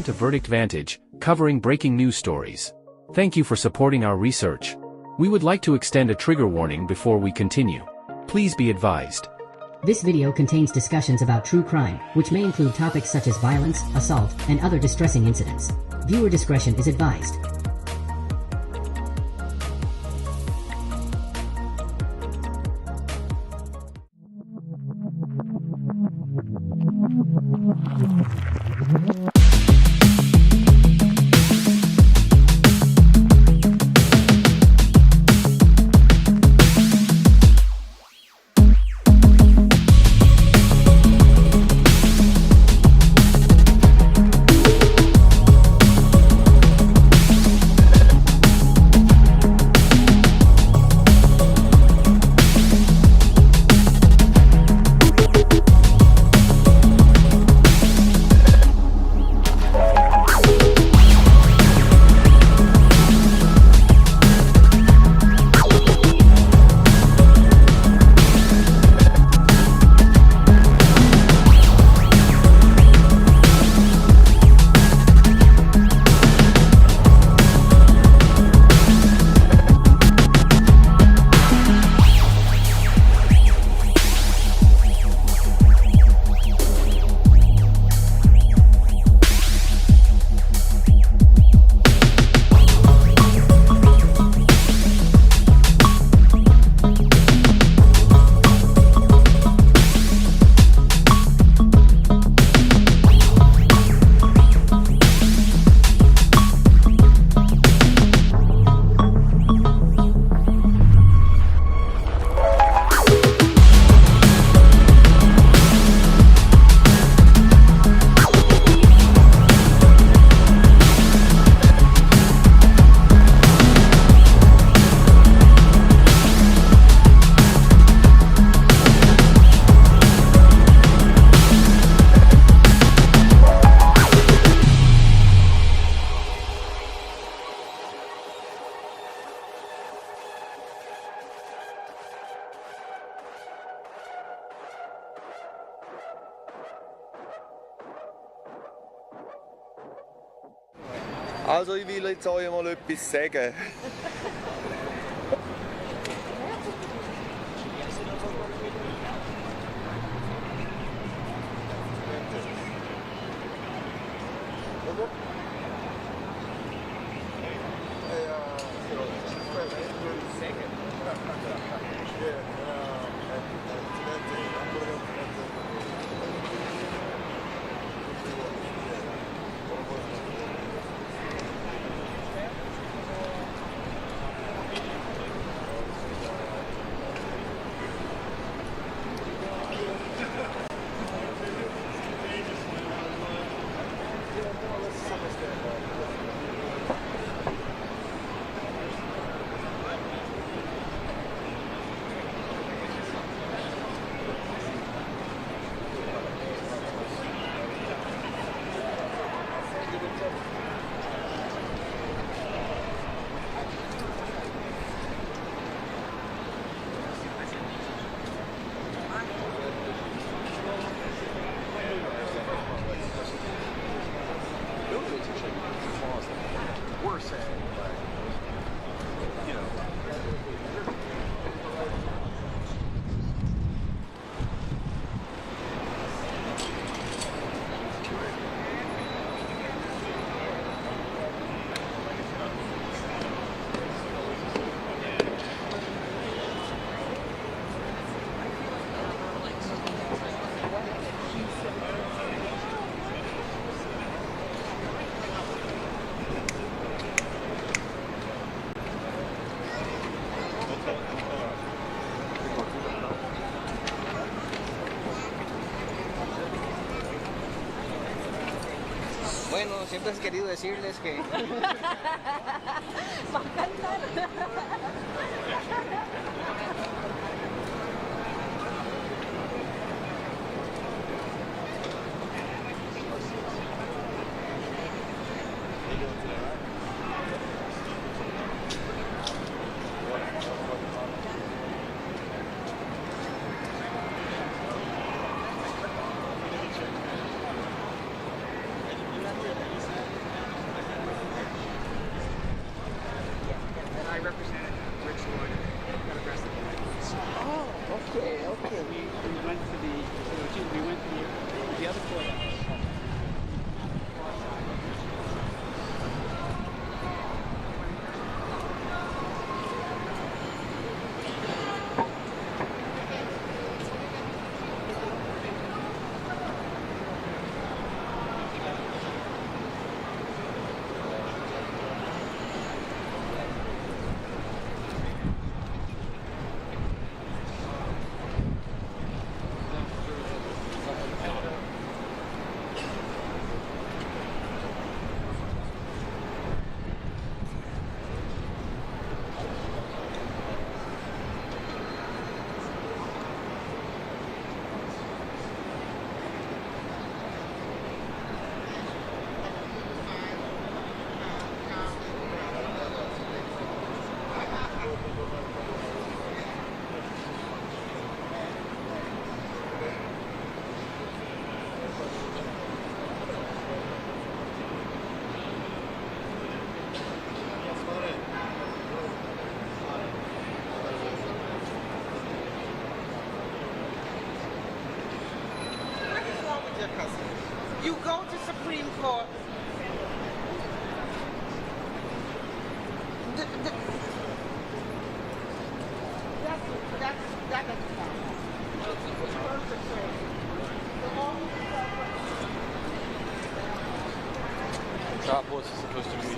to Verdict Vantage, covering breaking news stories. Thank you for supporting our research. We would like to extend a trigger warning before we continue. Please be advised. This video contains discussions about true crime, which may include topics such as violence, assault, and other distressing incidents. Viewer discretion is advised. Also ich will jetzt euch mal etwas sagen. Bueno, siempre has querido decirles que... Va a cantar. their custody. You go to Supreme Court. That doesn't count. Top what's supposed to be.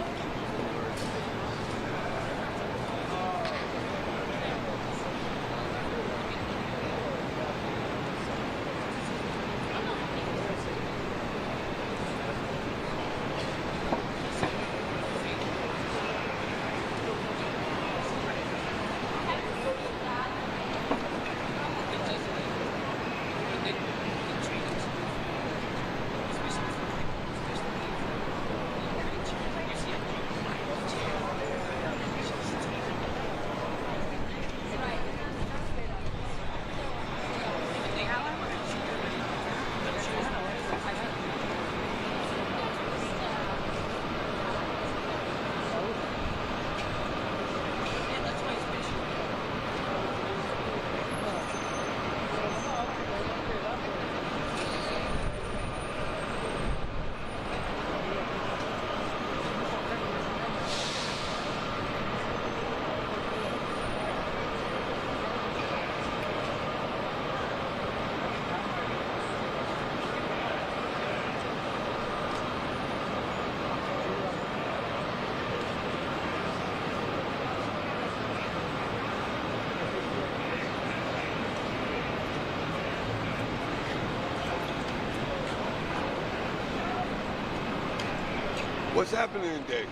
What's happening today?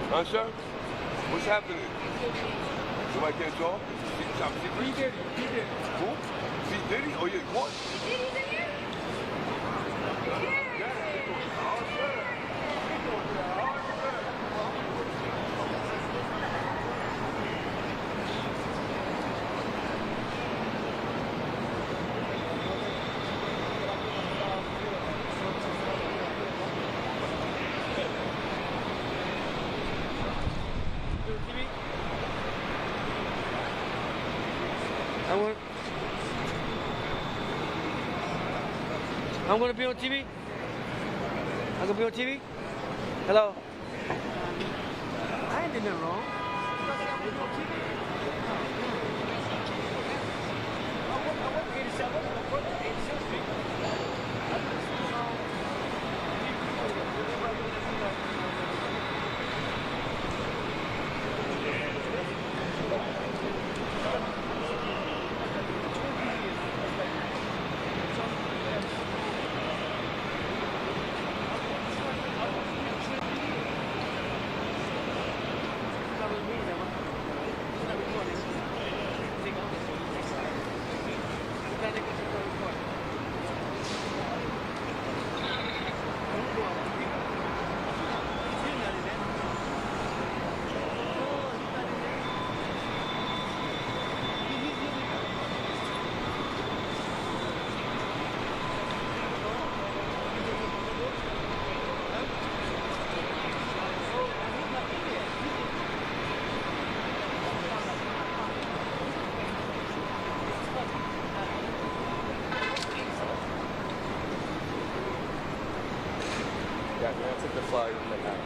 Huh, sir? What's happening? Somebody can't talk? See Diddy. Who? See Diddy? Oh, yeah, what? Diddy's in here? I'm gonna be on TV. I'm gonna be on TV. Hello. I ain't did nothing wrong. Yeah, man, I took the flyer in the back.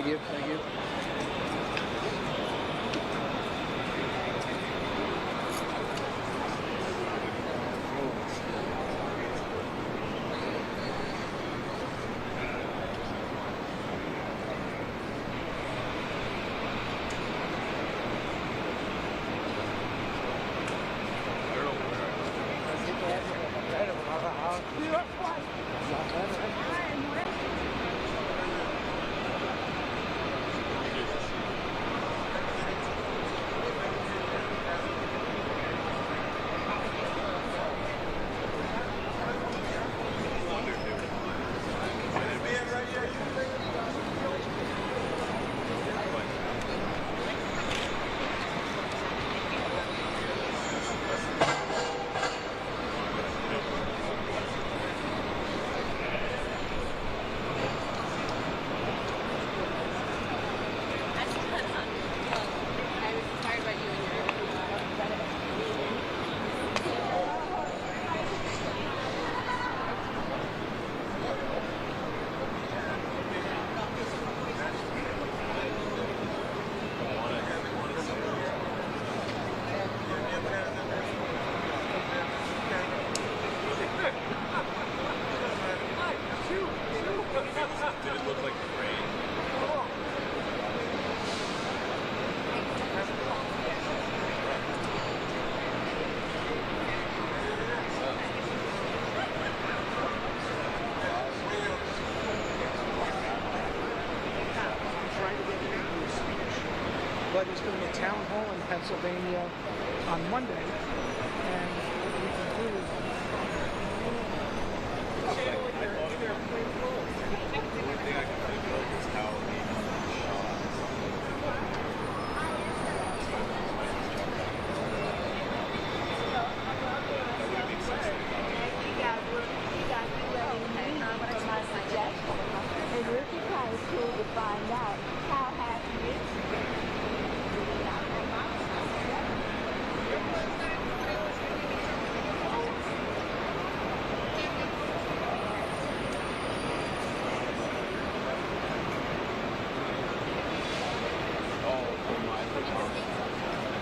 Thank you. Thank you. But he's doing a town hall in Pennsylvania on Monday, and what we can do is it would be kind of cool to find out how happy it is.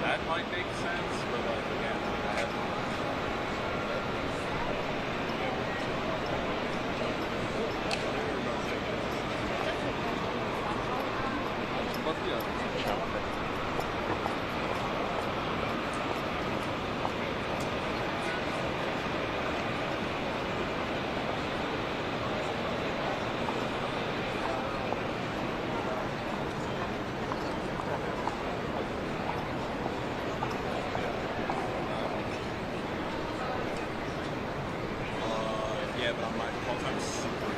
That might make sense, but like again, I have but yeah, but on my full-time super.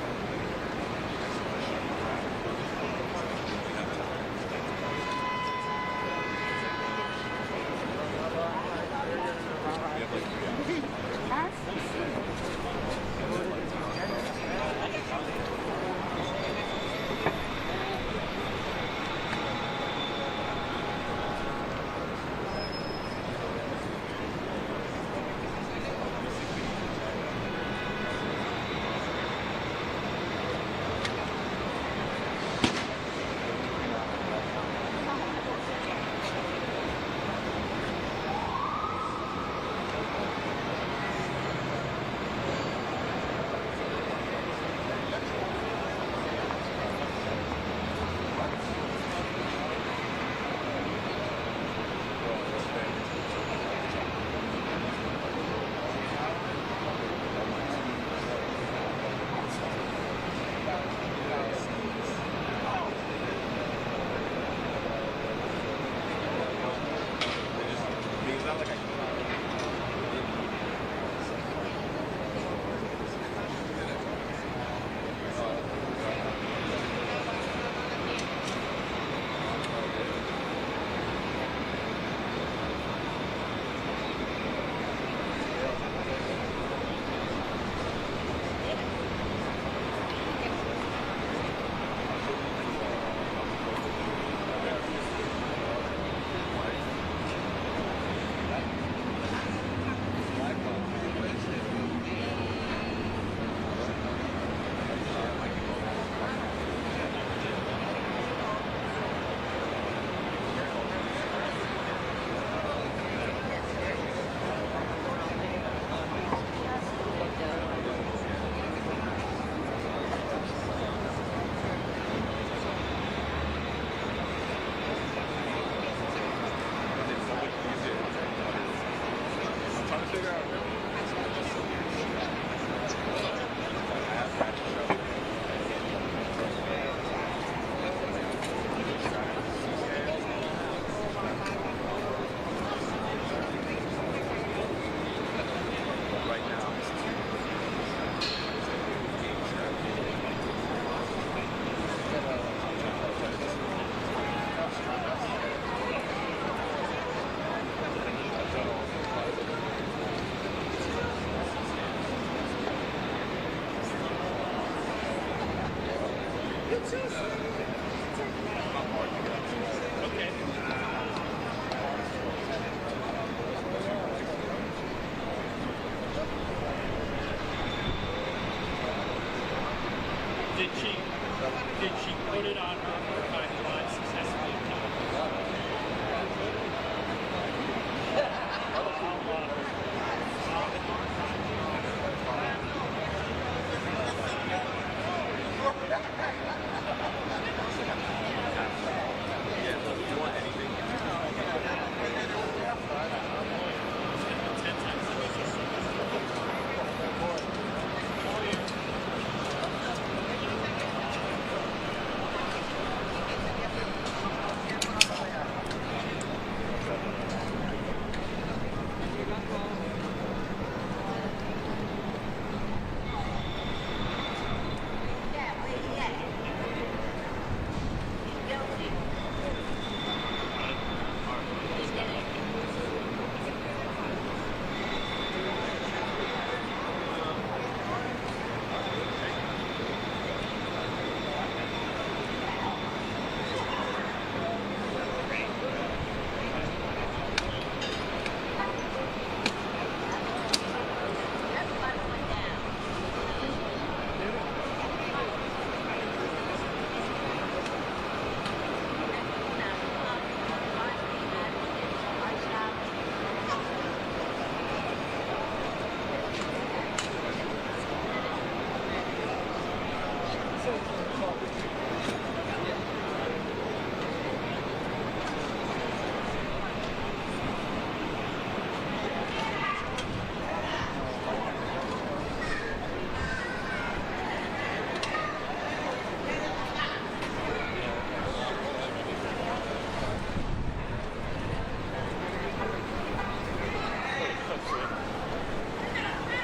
Did she put it on her archive line successfully?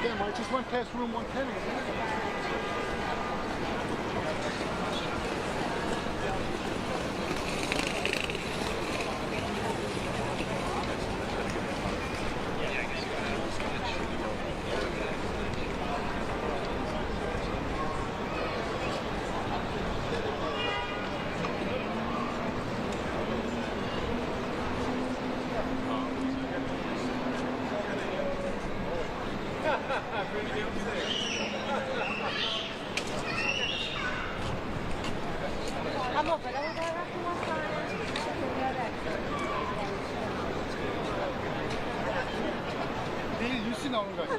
Damn, I just went past room 110. 내일 뉴스 나오는 거 아니야?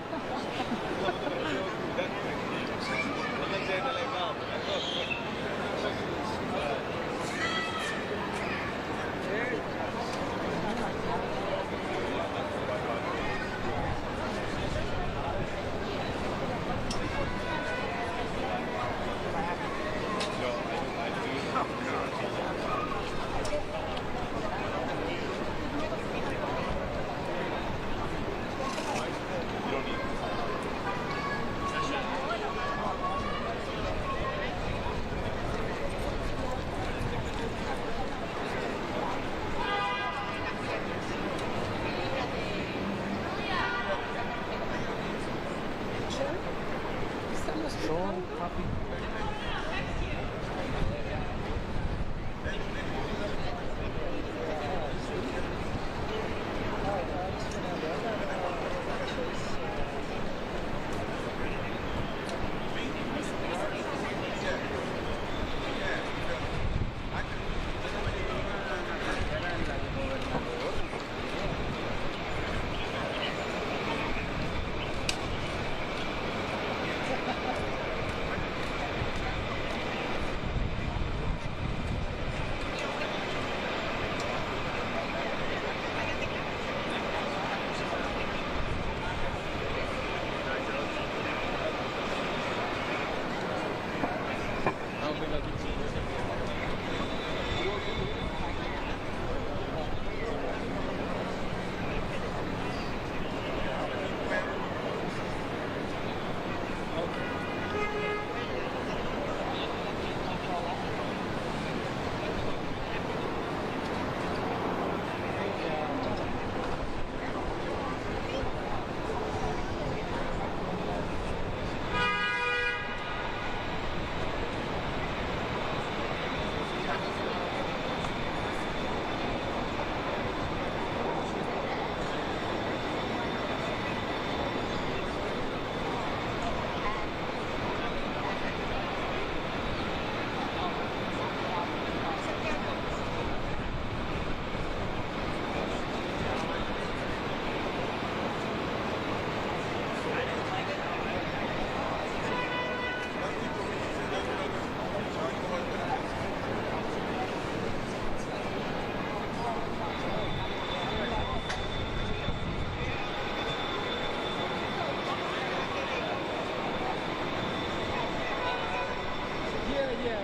Yeah,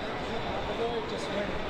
the lawyer just went.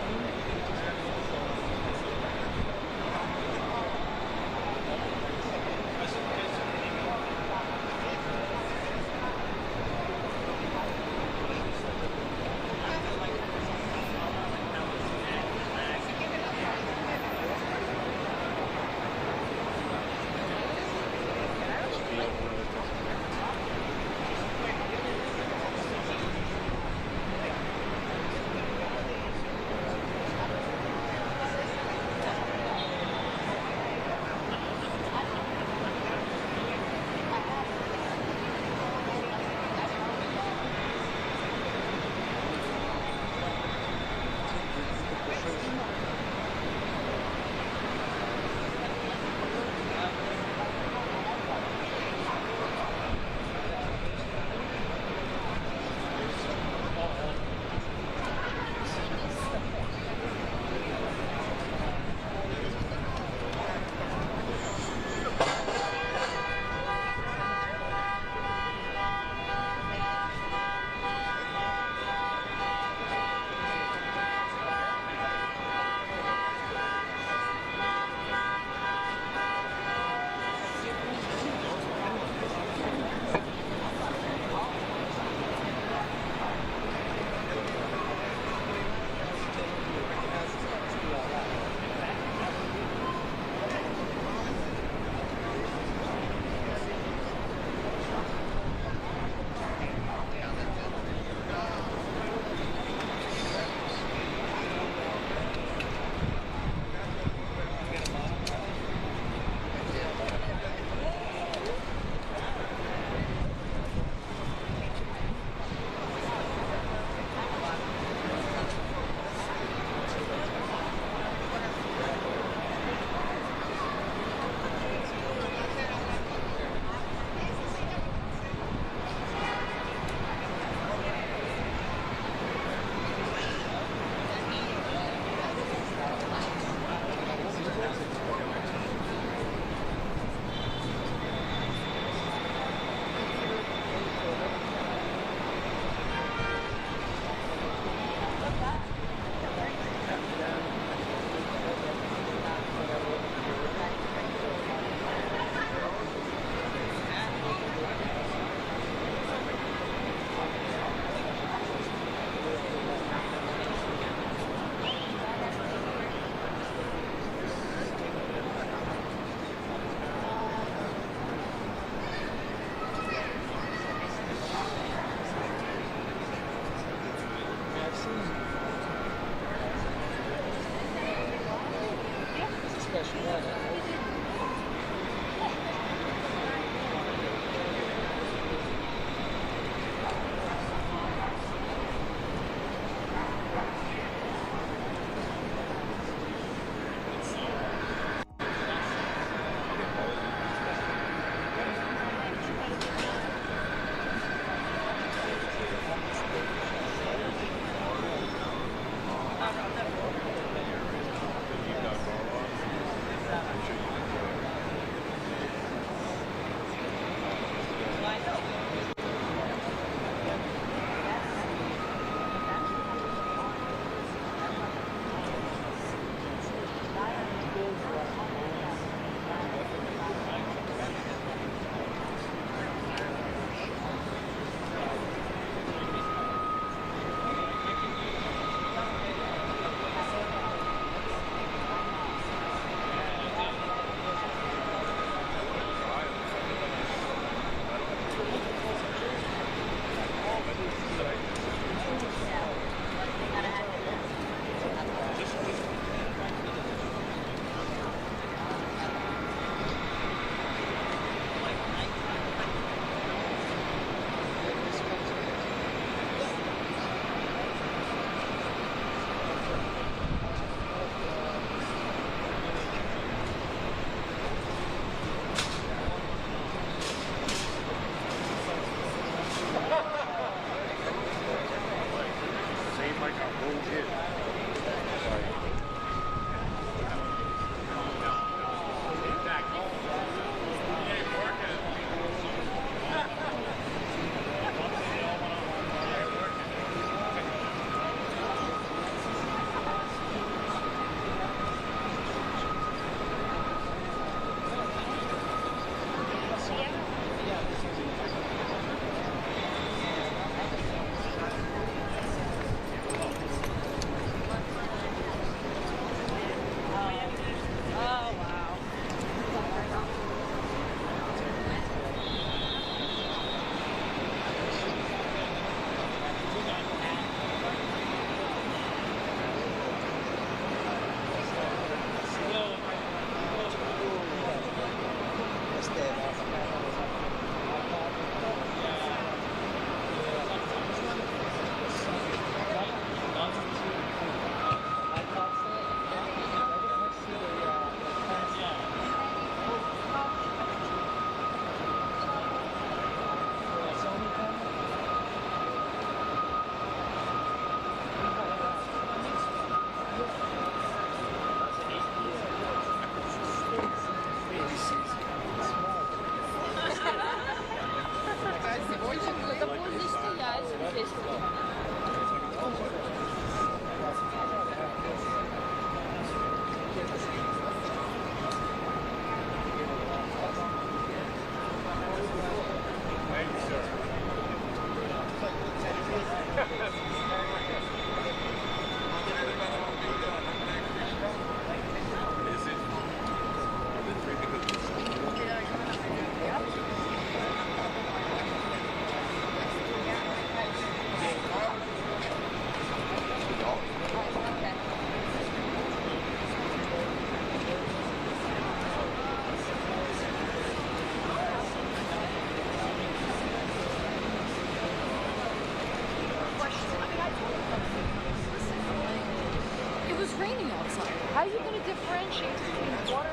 differentiate between water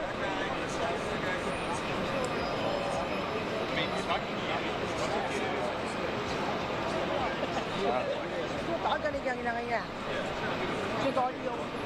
打緊你嘅嘢嚟嘅，最多要。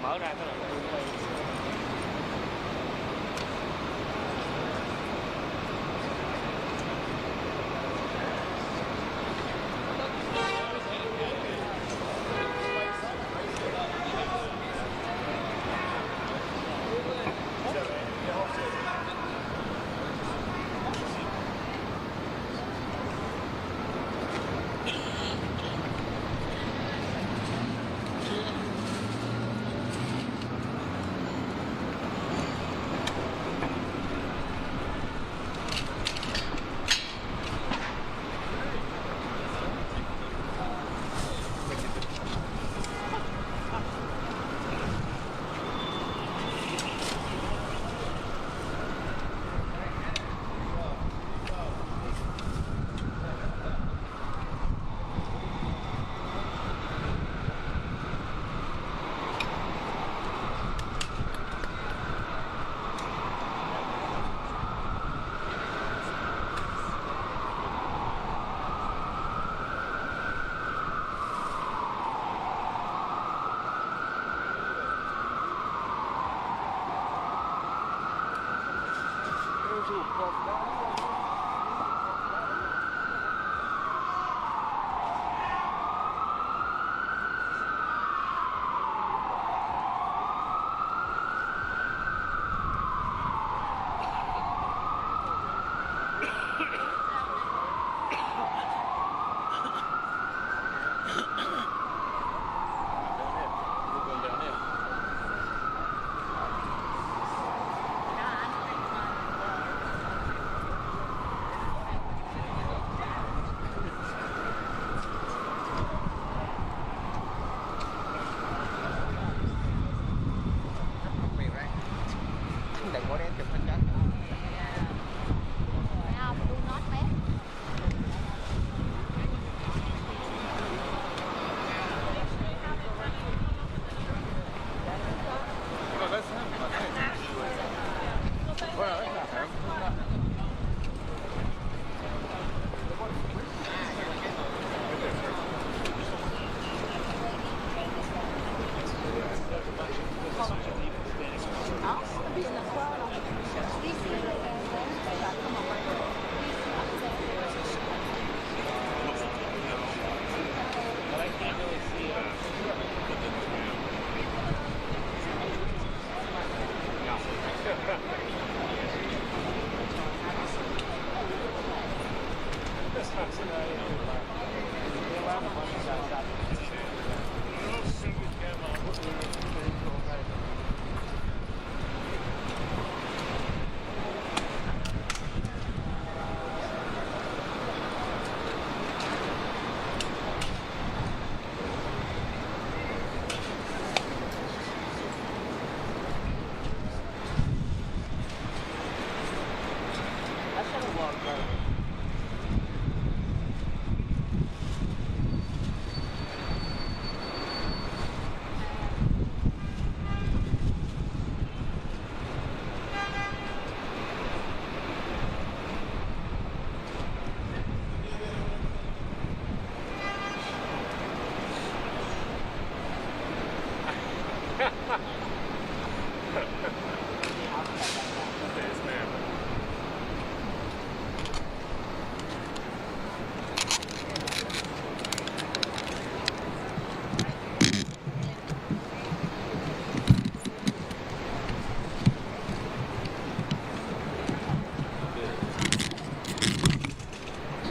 mở ra cái là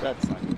That's fine.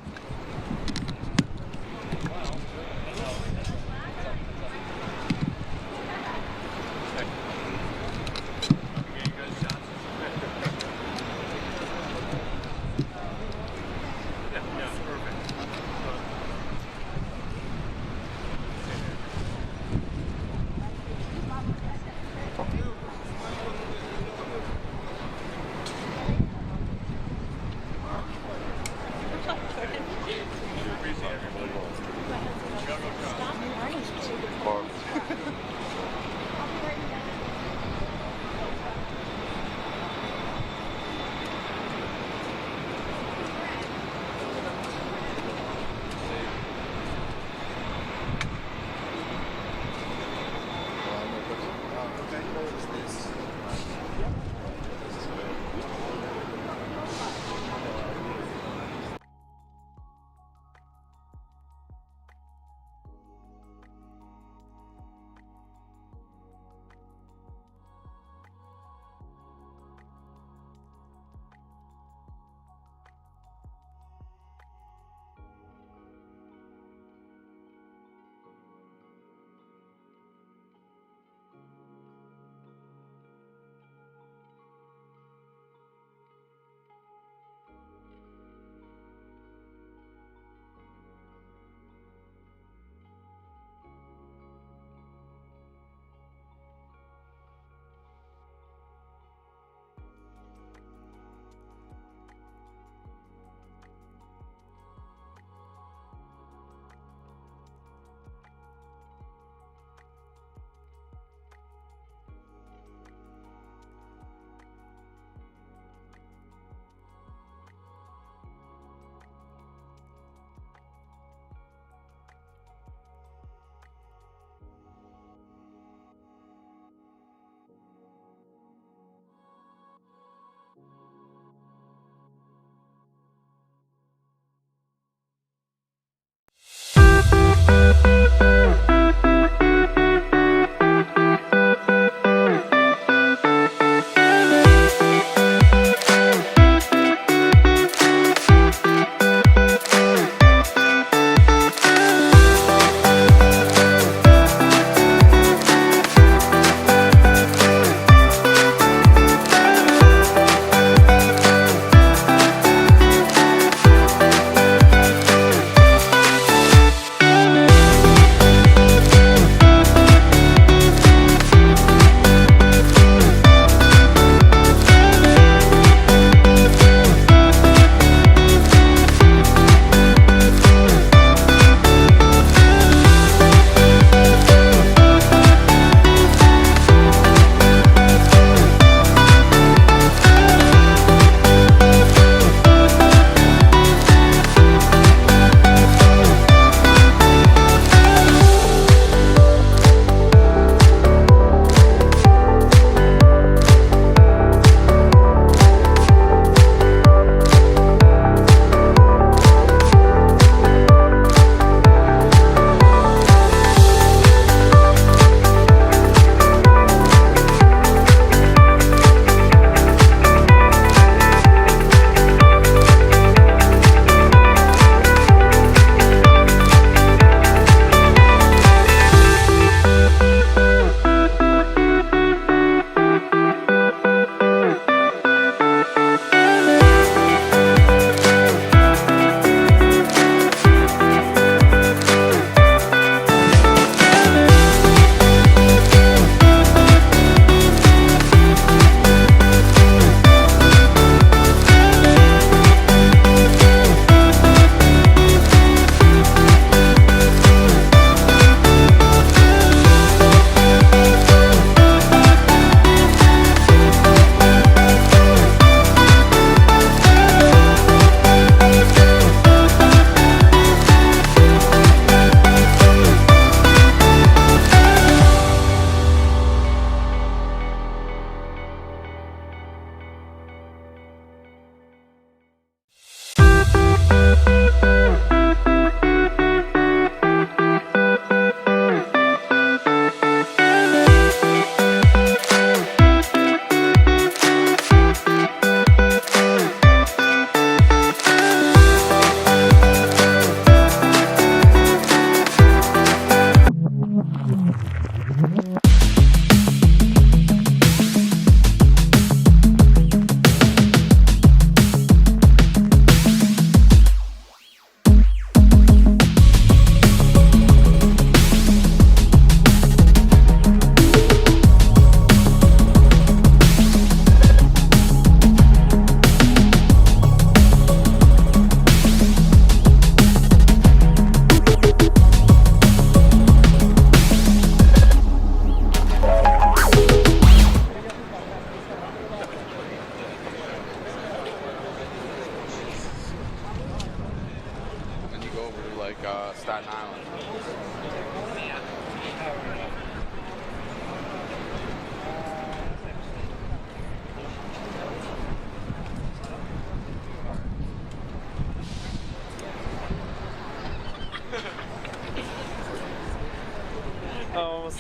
Staten Island.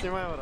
Снимай его.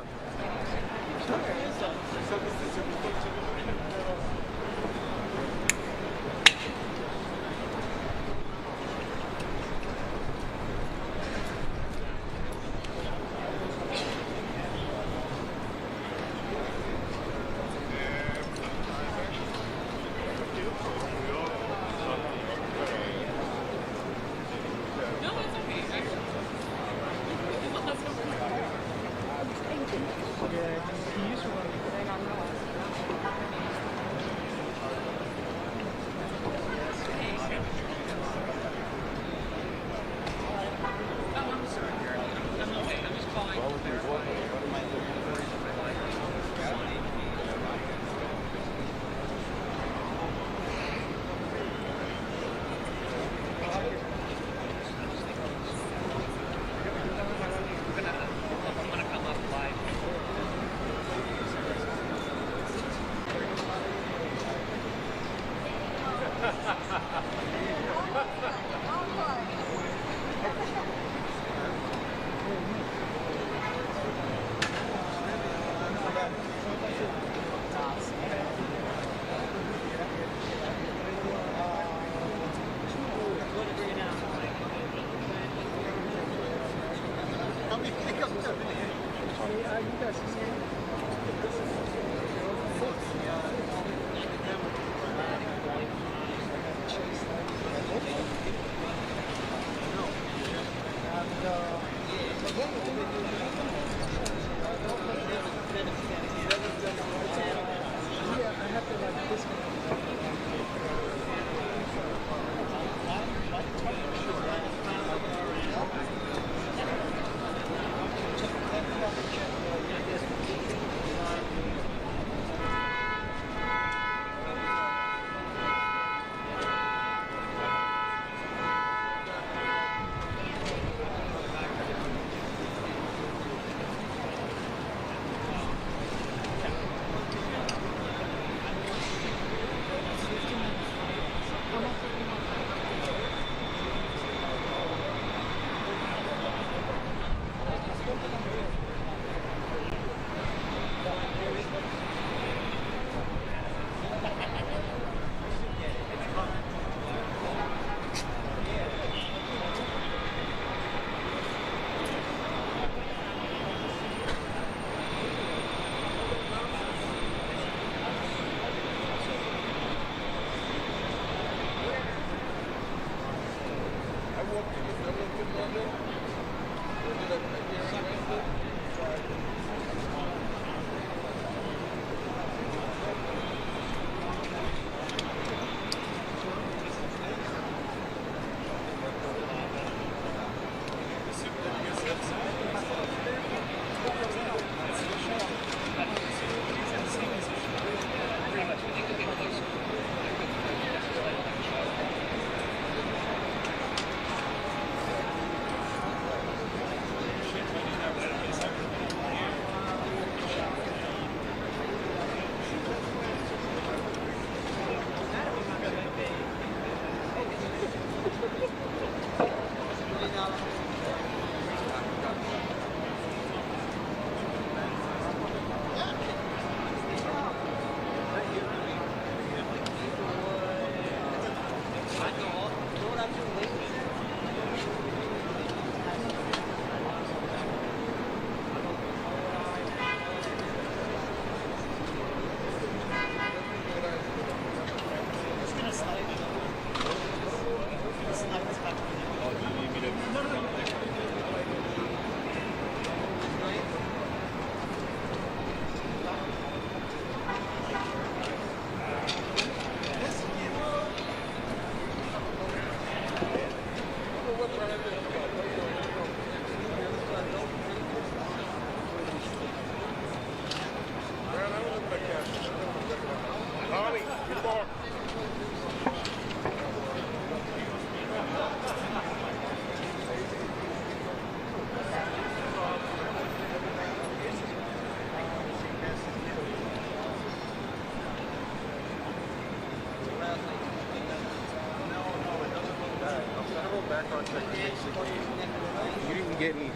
get any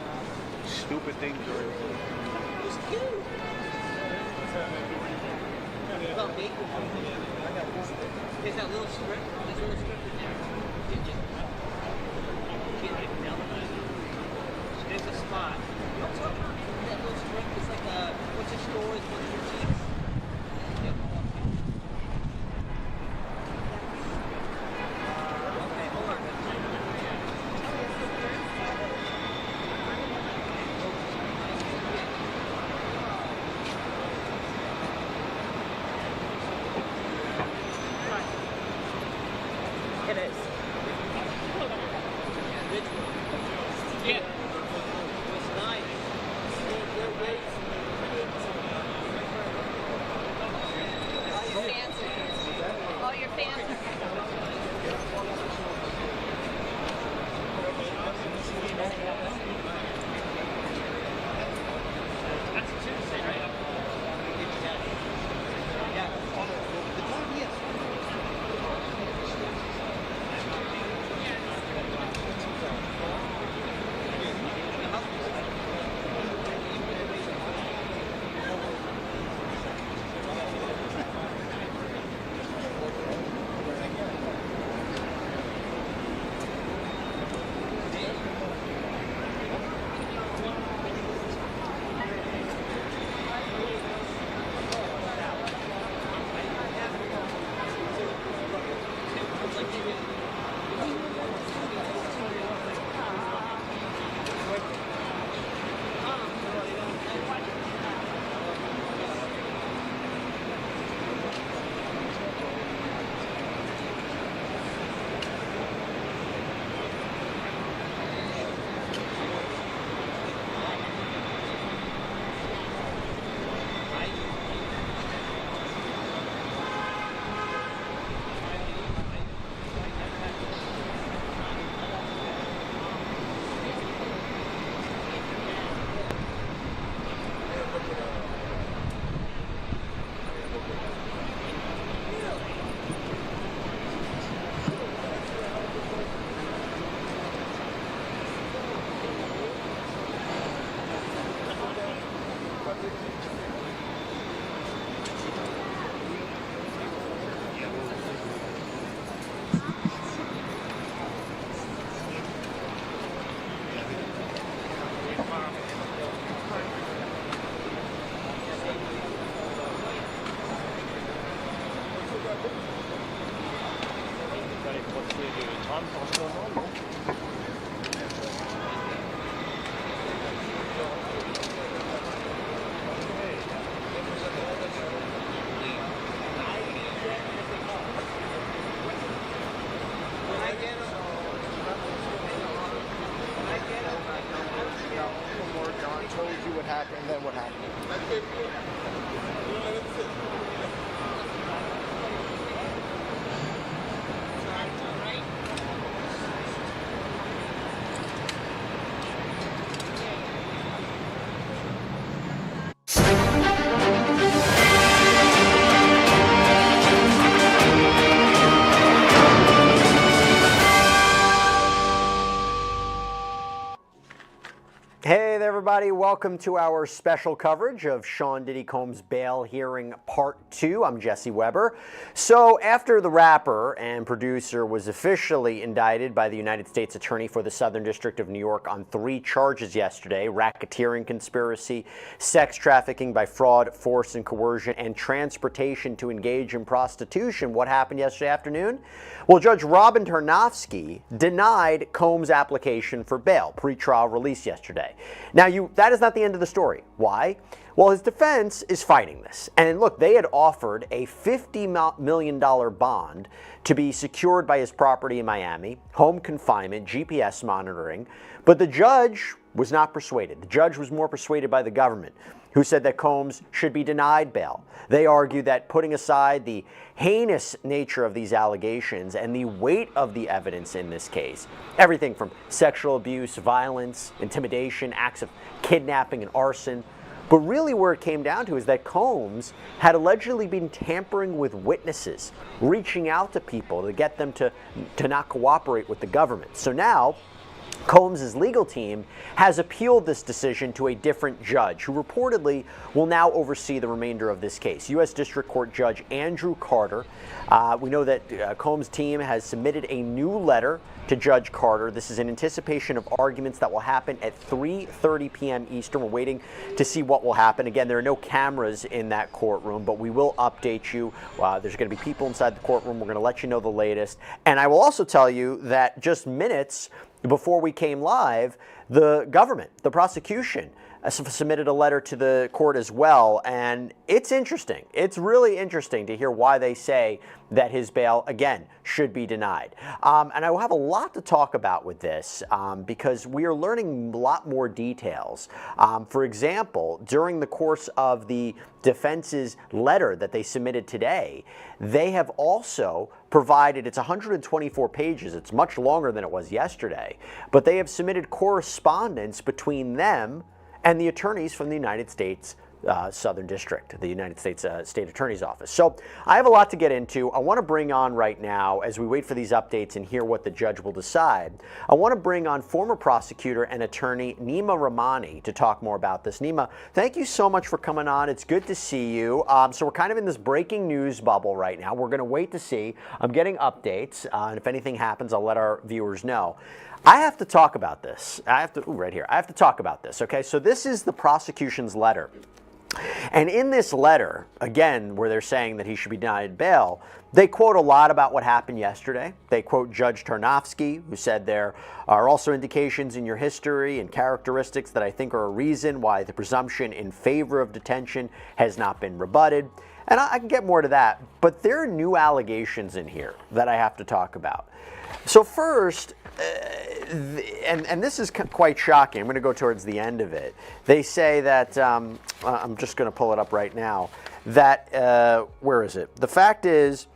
stupid things or anything? It's cute. About me? There's that little strip. There's a little strip in there. There's a spot. You know what I'm talking about? That little strip is like a bunch of stores, bunch of boutiques. Okay, hold on. It is. Yeah. It's nice. All your fans. That's Tuesday, right? Yeah. The time, yes. Hey there, everybody. Welcome to our special coverage of Sean Diddy Combs' bail hearing part 2. I'm Jesse Weber. So after the rapper and producer was officially indicted by the United States Attorney for the Southern District of New York on 3 charges yesterday: racketeering conspiracy, sex trafficking by fraud, force, and coercion, and transportation to engage in prostitution. What happened yesterday afternoon? Well, Judge Robin Tarnofsky denied Combs' application for bail, pretrial release yesterday. Now, that is not the end of the story. Why? Well, his defense is fighting this. And look, they had offered a $50 million bond to be secured by his property in Miami, home confinement, GPS monitoring, but the judge was not persuaded. The judge was more persuaded by the government, who said that Combs should be denied bail. They argue that putting aside the heinous nature of these allegations and the weight of the evidence in this case, everything from sexual abuse, violence, intimidation, acts of kidnapping and arson, but really where it came down to is that Combs had allegedly been tampering with witnesses, reaching out to people to get them to not cooperate with the government. So now, Combs' legal team has appealed this decision to a different judge who reportedly will now oversee the remainder of this case. U.S. District Court Judge Andrew Carter. We know that Combs' team has submitted a new letter to Judge Carter. This is in anticipation of arguments that will happen at 3:30 p.m. Eastern. We're waiting to see what will happen. Again, there are no cameras in that courtroom, but we will update you. There's going to be people inside the courtroom. We're going to let you know the latest. And I will also tell you that just minutes before we came live, the government, the prosecution, submitted a letter to the court as well, and it's interesting. It's really interesting to hear why they say that his bail, again, should be denied. And I will have a lot to talk about with this because we are learning a lot more details. For example, during the course of the defense's letter that they submitted today, they have also provided, it's 124 pages, it's much longer than it was yesterday, but they have submitted correspondence between them and the attorneys from the United States Southern District, the United States State Attorney's Office. So I have a lot to get into. I want to bring on right now, as we wait for these updates and hear what the judge will decide, I want to bring on former prosecutor and attorney Nima Rahmani to talk more about this. Nima, thank you so much for coming on. It's good to see you. So we're kind of in this breaking news bubble right now. We're going to wait to see. I'm getting updates, and if anything happens, I'll let our viewers know. I have to talk about this. I have to talk about this, okay? So this is the prosecution's letter. And in this letter, again, where they're saying that he should be denied bail, they quote a lot about what happened yesterday. They quote Judge Tarnofsky, who said there are also indications in your history and characteristics that I think are a reason why the presumption in favor of detention has not been rebutted. And I can get more to that, but there are new allegations in here that I have to talk about. So first, and this is quite shocking. I'm going to go towards the end of it. They say that, I'm just going to pull it up right now, that, where is it? The fact is,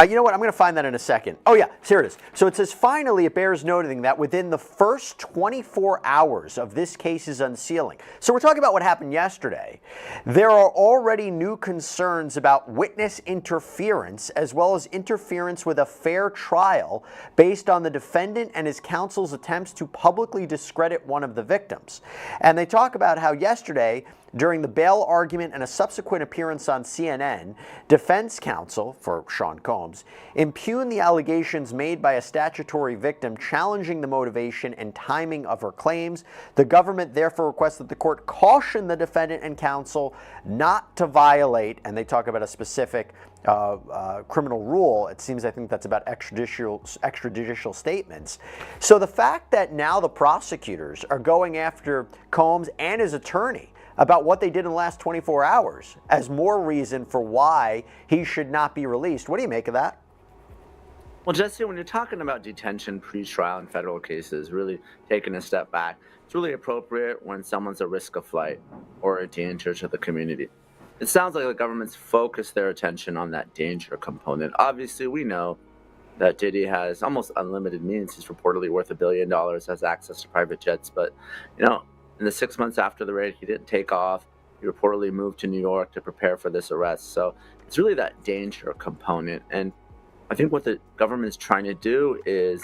you know what? I'm going to find that in a second. Oh, yeah, here it is. So it says, finally, it bears noting that within the first 24 hours of this case's unsealing, so we're talking about what happened yesterday, there are already new concerns about witness interference as well as interference with a fair trial based on the defendant and his counsel's attempts to publicly discredit one of the victims. And they talk about how yesterday, during the bail argument and a subsequent appearance on CNN, defense counsel for Sean Combs impugned the allegations made by a statutory victim challenging the motivation and timing of her claims. The government therefore requests that the court caution the defendant and counsel not to violate, and they talk about a specific criminal rule. It seems, I think that's about extrajudicial statements. So the fact that now the prosecutors are going after Combs and his attorney about what they did in the last 24 hours as more reason for why he should not be released. What do you make of that? Well, Jesse, when you're talking about detention pre-trial in federal cases, really taking a step back, it's really appropriate when someone's a risk of flight or a danger to the community. It sounds like the government's focused their attention on that danger component. Obviously, we know that Diddy has almost unlimited means. He's reportedly worth $1 billion, has access to private jets, but, you know, in the 6 months after the raid, he didn't take off. He reportedly moved to New York to prepare for this arrest. So it's really that danger component. And I think what the government's trying to do is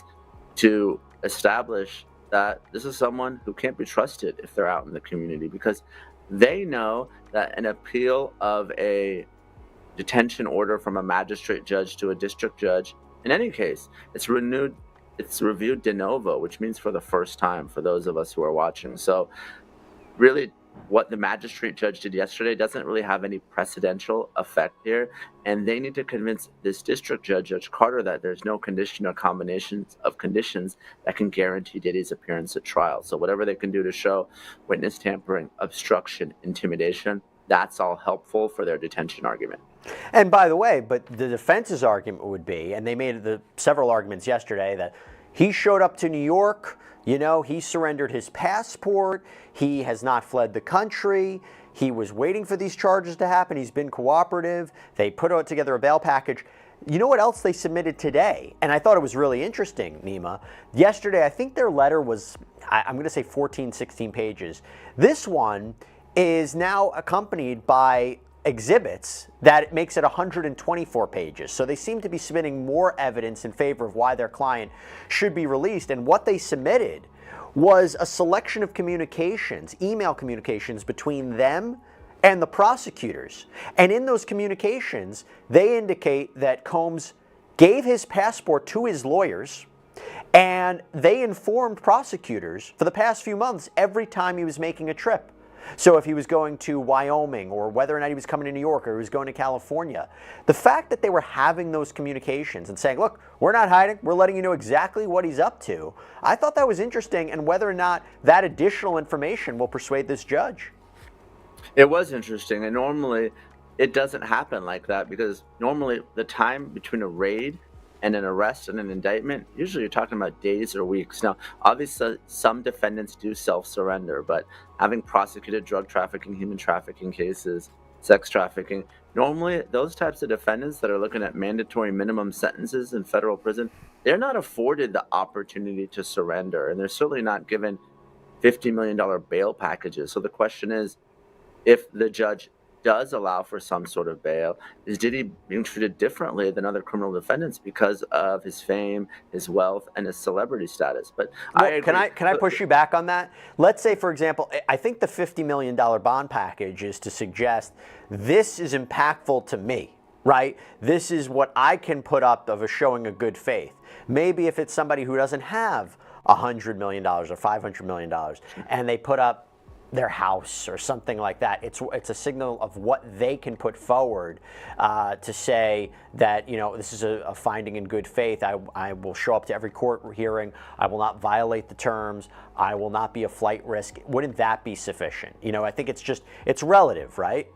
to establish that this is someone who can't be trusted if they're out in the community, because they know that an appeal of a detention order from a magistrate judge to a district judge, in any case, it's reviewed de novo, which means for the first time for those of us who are watching. So really what the magistrate judge did yesterday doesn't really have any precedential effect here. And they need to convince this district judge, Judge Carter, that there's no condition or combinations of conditions that can guarantee Diddy's appearance at trial. So whatever they can do to show witness tampering, obstruction, intimidation, that's all helpful for their detention argument. And by the way, but the defense's argument would be, and they made several arguments yesterday, that he showed up to New York, you know, he surrendered his passport, he has not fled the country, he was waiting for these charges to happen, he's been cooperative, they put together a bail package. You know what else they submitted today? And I thought it was really interesting, Nima. Yesterday, I think their letter was, I'm going to say 14, 16 pages. This one is now accompanied by exhibits that it makes it 124 pages. So they seem to be submitting more evidence in favor of why their client should be released. And what they submitted was a selection of communications, email communications between them and the prosecutors. And in those communications, they indicate that Combs gave his passport to his lawyers, and they informed prosecutors for the past few months every time he was making a trip. So if he was going to Wyoming, or whether or not he was coming to New York, or he was going to California, the fact that they were having those communications and saying, look, we're not hiding, we're letting you know exactly what he's up to, I thought that was interesting, and whether or not that additional information will persuade this judge. It was interesting, and normally it doesn't happen like that, because normally the time between a raid and an arrest and an indictment, usually you're talking about days or weeks. Now, obviously, some defendants do self-surrender, but having prosecuted drug trafficking, human trafficking cases, sex trafficking, normally those types of defendants that are looking at mandatory minimum sentences in federal prison, they're not afforded the opportunity to surrender, and they're certainly not given $50 million bail packages. So the question is, if the judge does allow for some sort of bail, is Diddy being treated differently than other criminal defendants because of his fame, his wealth, and his celebrity status? But well, can I push you back on that? Let's say, for example, I think the $50 million bond package is to suggest this is impactful to me, right? This is what I can put up of a showing of good faith. Maybe if it's somebody who doesn't have $100 million or $500 million and they put up their house or something like that, it's a signal of what they can put forward to say that, you know, this is a finding in good faith. I will show up to every court hearing. I will not violate the terms. I will not be a flight risk. Wouldn't that be sufficient? You know, I think it's relative, right?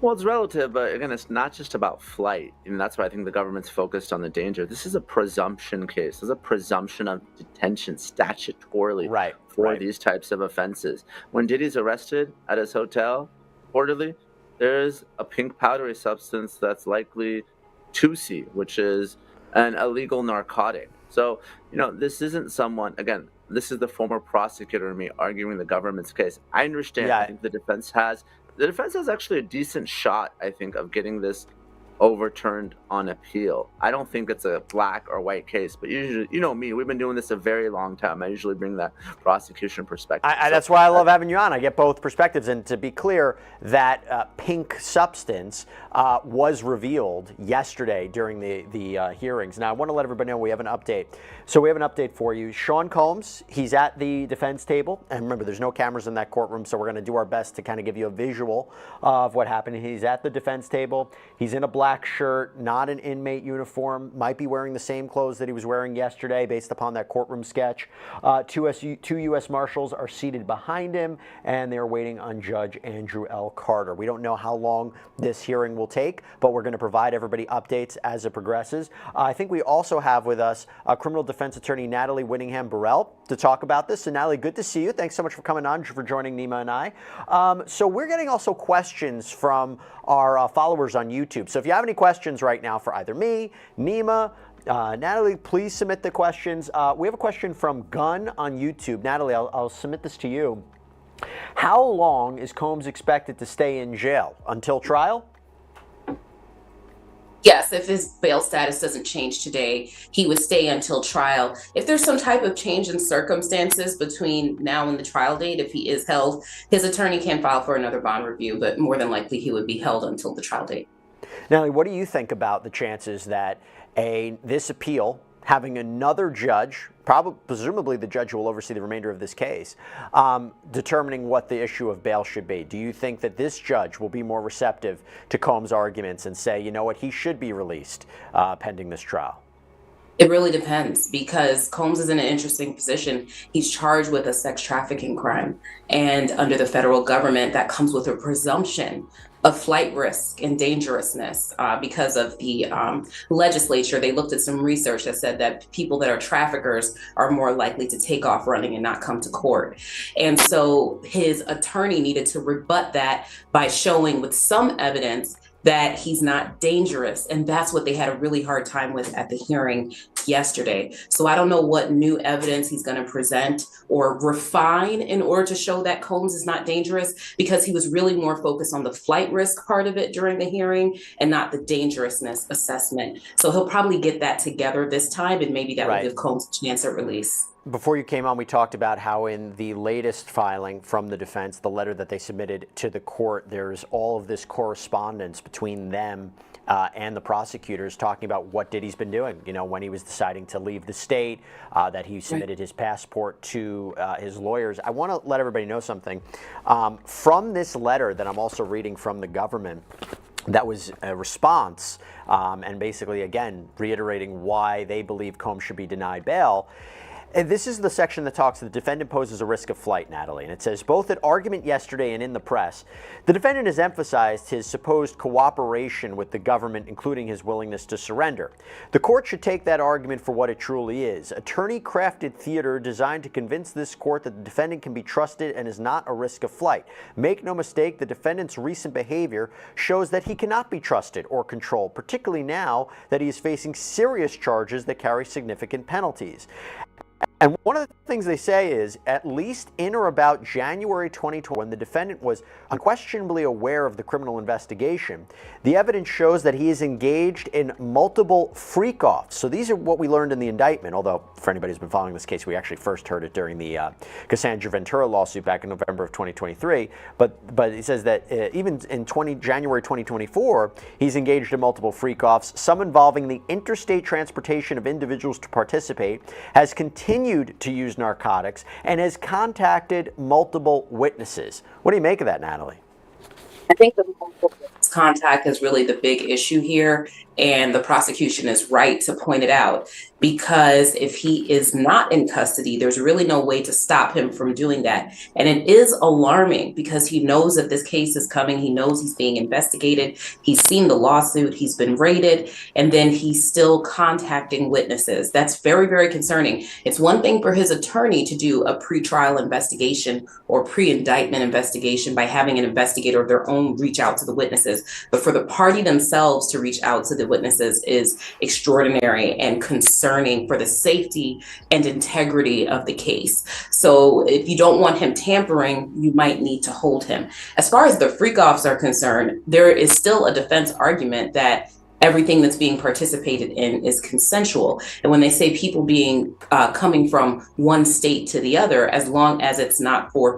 Well, it's relative, but again, it's not just about flight. And that's why I think the government's focused on the danger. This is a presumption case. There's a presumption of detention statutorily for these types of offenses. When Diddy's arrested at his hotel, reportedly, there's a pink powdery substance that's likely 2C, which is an illegal narcotic. So, you know, this isn't someone, again, this is the former prosecutor in me arguing the government's case. I understand. I think the defense has actually a decent shot, I think, of getting this overturned on appeal. I don't think it's a black or white case, but usually, you know me, we've been doing this a very long time. I usually bring that prosecution perspective. That's why I love having you on. I get both perspectives. And to be clear, that pink substance was revealed yesterday during the hearings. Now, I want to let everybody know we have an update. So we have an update for you. Sean Combs, he's at the defense table. And remember, there's no cameras in that courtroom, so we're going to do our best to kind of give you a visual of what happened. He's at the defense table. He's in a black shirt, not an inmate uniform, might be wearing the same clothes that he was wearing yesterday based upon that courtroom sketch. Two U.S. Marshals are seated behind him, and they're waiting on Judge Andrew L. Carter. We don't know how long this hearing will take, but we're going to provide everybody updates as it progresses. I think we also have with us criminal defense attorney Natalie Whittingham-Burrell to talk about this. So Natalie, good to see you. Thanks so much for coming on, for joining Nima and I. So we're getting also questions from our followers on YouTube. So if you have any questions right now for either me, Nima, Natalie, please submit the questions. We have a question from Gunn on YouTube. Natalie, I'll submit this to you. How long is Combs expected to stay in jail? Until trial? Yes, if his bail status doesn't change today, he would stay until trial. If there's some type of change in circumstances between now and the trial date, if he is held, his attorney can file for another bond review, but more than likely he would be held until the trial date. Now, what do you think about the chances that this appeal, having another judge, presumably the judge who will oversee the remainder of this case, determining what the issue of bail should be? Do you think that this judge will be more receptive to Combs' arguments and say, you know what, he should be released pending this trial? It really depends, because Combs is in an interesting position. He's charged with a sex trafficking crime. And under the federal government, that comes with a presumption of flight risk and dangerousness because of the legislature. They looked at some research that said that people that are traffickers are more likely to take off running and not come to court. And so his attorney needed to rebut that by showing with some evidence that he's not dangerous. And that's what they had a really hard time with at the hearing yesterday. So I don't know what new evidence he's going to present or refine in order to show that Combs is not dangerous, because he was really more focused on the flight risk part of it during the hearing and not the dangerousness assessment. So he'll probably get that together this time, and maybe that will give Combs a chance at release. Before you came on, we talked about how in the latest filing from the defense, the letter that they submitted to the court, there's all of this correspondence between them and the prosecutors talking about what Diddy's been doing, you know, when he was deciding to leave the state, that he submitted his passport to his lawyers. I want to let everybody know something. From this letter that I'm also reading from the government, that was a response, and basically, again, reiterating why they believe Combs should be denied bail. And this is the section that talks, the defendant poses a risk of flight, Natalie. And it says, both at argument yesterday and in the press, the defendant has emphasized his supposed cooperation with the government, including his willingness to surrender. The court should take that argument for what it truly is: attorney-crafted theater designed to convince this court that the defendant can be trusted and is not a risk of flight. Make no mistake, the defendant's recent behavior shows that he cannot be trusted or controlled, particularly now that he is facing serious charges that carry significant penalties. And one of the things they say is, at least in or about January 2020, when the defendant was unquestionably aware of the criminal investigation, the evidence shows that he is engaged in multiple freak-offs. So these are what we learned in the indictment, although for anybody who's been following this case, we actually first heard it during the Cassandra Ventura lawsuit back in November of 2023. But it says that even in January 2024, he's engaged in multiple freak-offs, some involving the interstate transportation of individuals to participate, has continued to use narcotics, and has contacted multiple witnesses. What do you make of that, Natalie? I think the contact is really the big issue here, and the prosecution is right to point it out, because if he is not in custody, there's really no way to stop him from doing that. And it is alarming, because he knows that this case is coming. He knows he's being investigated. He's seen the lawsuit. He's been raided, and then he's still contacting witnesses. That's very, very concerning. It's one thing for his attorney to do a pretrial investigation or pre-indictment investigation by having an investigator of their own reach out to the witnesses, but for the party themselves to reach out to the witnesses is extraordinary and concerning for the safety and integrity of the case. So if you don't want him tampering, you might need to hold him. As far as the freak-offs are concerned, there is still a defense argument that everything that's being participated in is consensual. And when they say people being coming from one state to the other, as long as it's not for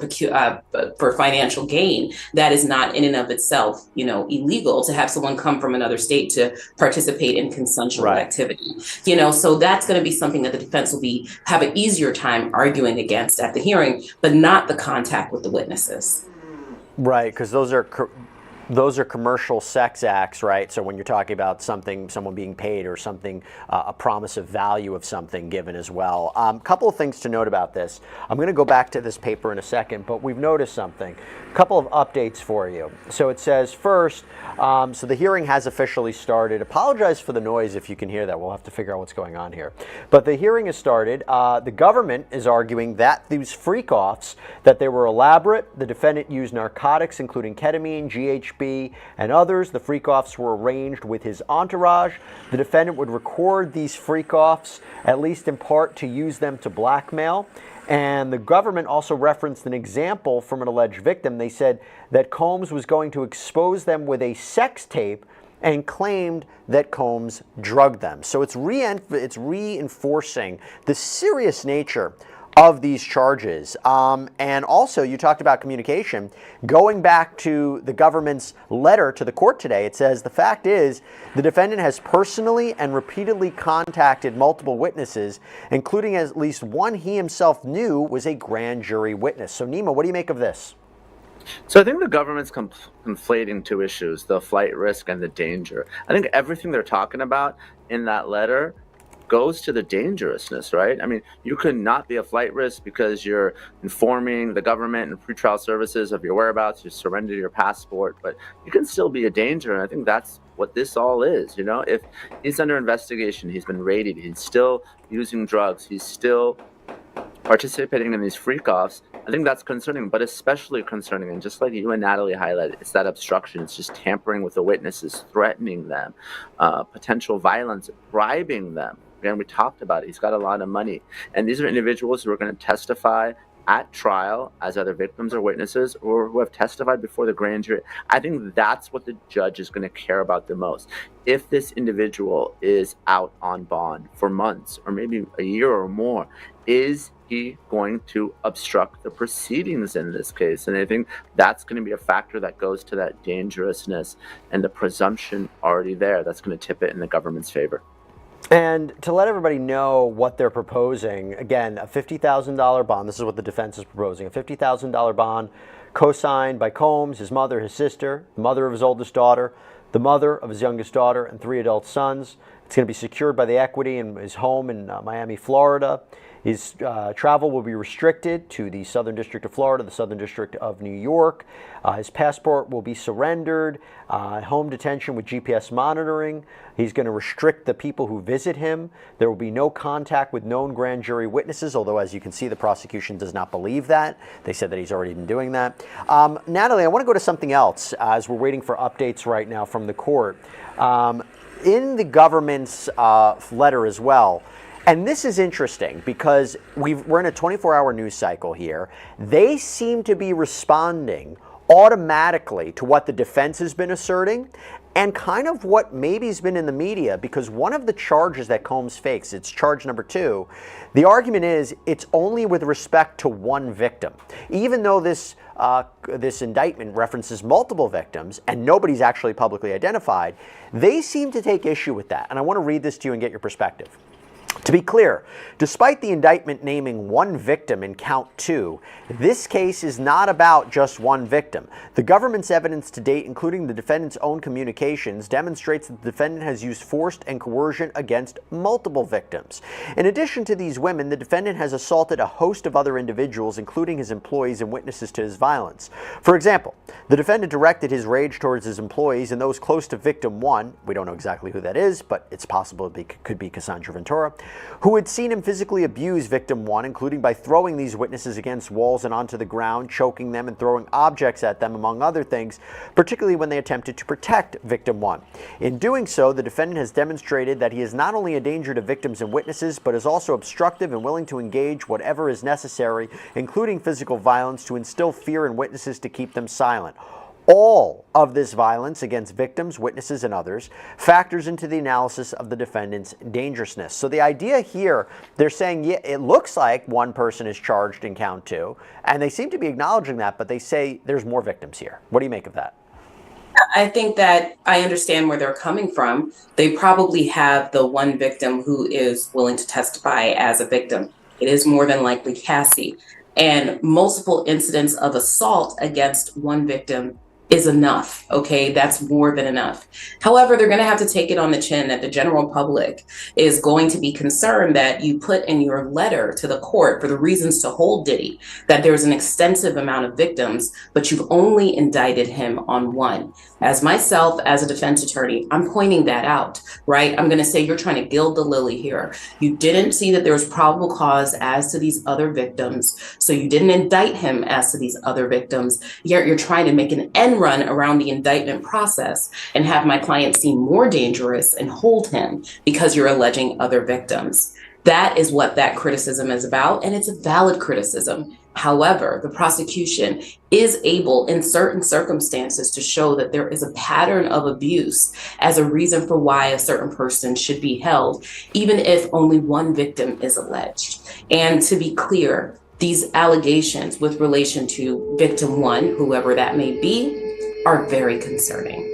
financial gain, that is not in and of itself, you know, illegal to have someone come from another state to participate in consensual activity. You know, so that's going to be something that the defense will have an easier time arguing against at the hearing, but not the contact with the witnesses. Right, because those are commercial sex acts, right? So when you're talking about someone being paid or something, a promise of value of something given as well. Couple of things to note about this. I'm going to go back to this paper in a second, but we've noticed something. A couple of updates for you. So it says first, so the hearing has officially started. Apologize for the noise if you can hear that. We'll have to figure out what's going on here. But the hearing has started. The government is arguing that these freak-offs, that they were elaborate. The defendant used narcotics, including ketamine, GHB, and others. The freak-offs were arranged with his entourage. The defendant would record these freak-offs, at least in part, to use them to blackmail. And the government also referenced an example from an alleged victim. They said that Combs was going to expose them with a sex tape and claimed that Combs drugged them. So it's reinforcing the serious nature of these charges. And also, you talked about communication. Going back to the government's letter to the court today, it says, the fact is, the defendant has personally and repeatedly contacted multiple witnesses, including at least one he himself knew was a grand jury witness. So, Nima, what do you make of this? So I think the government's conflating two issues, the flight risk and the danger. I think everything they're talking about in that letter goes to the dangerousness, right? I mean, you could not be a flight risk because you're informing the government and pretrial services of your whereabouts, you surrender your passport, but you can still be a danger. And I think that's what this all is, you know? If he's under investigation, he's been raided, he's still using drugs, he's still participating in these freak-offs, I think that's concerning, but especially concerning, and just like you and Natalie highlighted, it's that obstruction. It's just tampering with the witnesses, threatening them, potential violence, bribing them. Again, we talked about it. He's got a lot of money. And these are individuals who are going to testify at trial as either victims or witnesses, or who have testified before the grand jury. I think that's what the judge is going to care about the most. If this individual is out on bond for months or maybe a year or more, is he going to obstruct the proceedings in this case? And I think that's going to be a factor that goes to that dangerousness and the presumption already there that's going to tip it in the government's favor. And to let everybody know what they're proposing, again, a $50,000 bond. This is what the defense is proposing. A $50,000 bond co-signed by Combs, his mother, his sister, the mother of his oldest daughter, the mother of his youngest daughter, and 3 adult sons. It's going to be secured by the equity in his home in Miami, Florida. His travel will be restricted to the Southern District of Florida, the Southern District of New York. His passport will be surrendered, home detention with GPS monitoring. He's going to restrict the people who visit him. There will be no contact with known grand jury witnesses, although as you can see, the prosecution does not believe that. They said that he's already been doing that. Natalie, I want to go to something else as we're waiting for updates right now from the court. In the government's letter as well, and this is interesting because we're in a 24-hour news cycle here. They seem to be responding automatically to what the defense has been asserting and kind of what maybe has been in the media, because one of the charges that Combs fakes, it's charge number 2, the argument is it's only with respect to one victim. Even though this indictment references multiple victims and nobody's actually publicly identified, they seem to take issue with that. And I want to read this to you and get your perspective. To be clear, despite the indictment naming one victim in count 2, this case is not about just one victim. The government's evidence to date, including the defendant's own communications, demonstrates that the defendant has used force and coercion against multiple victims. In addition to these women, the defendant has assaulted a host of other individuals, including his employees and witnesses to his violence. For example, the defendant directed his rage towards his employees and those close to victim 1, we don't know exactly who that is, but it's possible it could be Cassandra Ventura, who had seen him physically abuse victim 1, including by throwing these witnesses against walls and onto the ground, choking them and throwing objects at them, among other things, particularly when they attempted to protect victim 1. In doing so, the defendant has demonstrated that he is not only a danger to victims and witnesses, but is also obstructive and willing to engage whatever is necessary, including physical violence, to instill fear in witnesses to keep them silent. All of this violence against victims, witnesses, and others factors into the analysis of the defendant's dangerousness. So the idea here, they're saying, yeah, it looks like one person is charged in count 2, and they seem to be acknowledging that, but they say there's more victims here. What do you make of that? I think that I understand where they're coming from. They probably have the one victim who is willing to testify as a victim. It is more than likely Cassie. And multiple incidents of assault against one victim is enough, okay? That's more than enough. However, they're going to have to take it on the chin that the general public is going to be concerned that you put in your letter to the court for the reasons to hold Diddy, that there's an extensive amount of victims, but you've only indicted him on one. As myself, as a defense attorney, I'm pointing that out, right? I'm going to say you're trying to gild the lily here. You didn't see that there was probable cause as to these other victims, so you didn't indict him as to these other victims, yet you're trying to make an end run around the indictment process and have my client seem more dangerous and hold him because you're alleging other victims. That is what that criticism is about, and it's a valid criticism. However, the prosecution is able in certain circumstances to show that there is a pattern of abuse as a reason for why a certain person should be held, even if only one victim is alleged. And to be clear, these allegations with relation to victim 1, whoever that may be, are very concerning.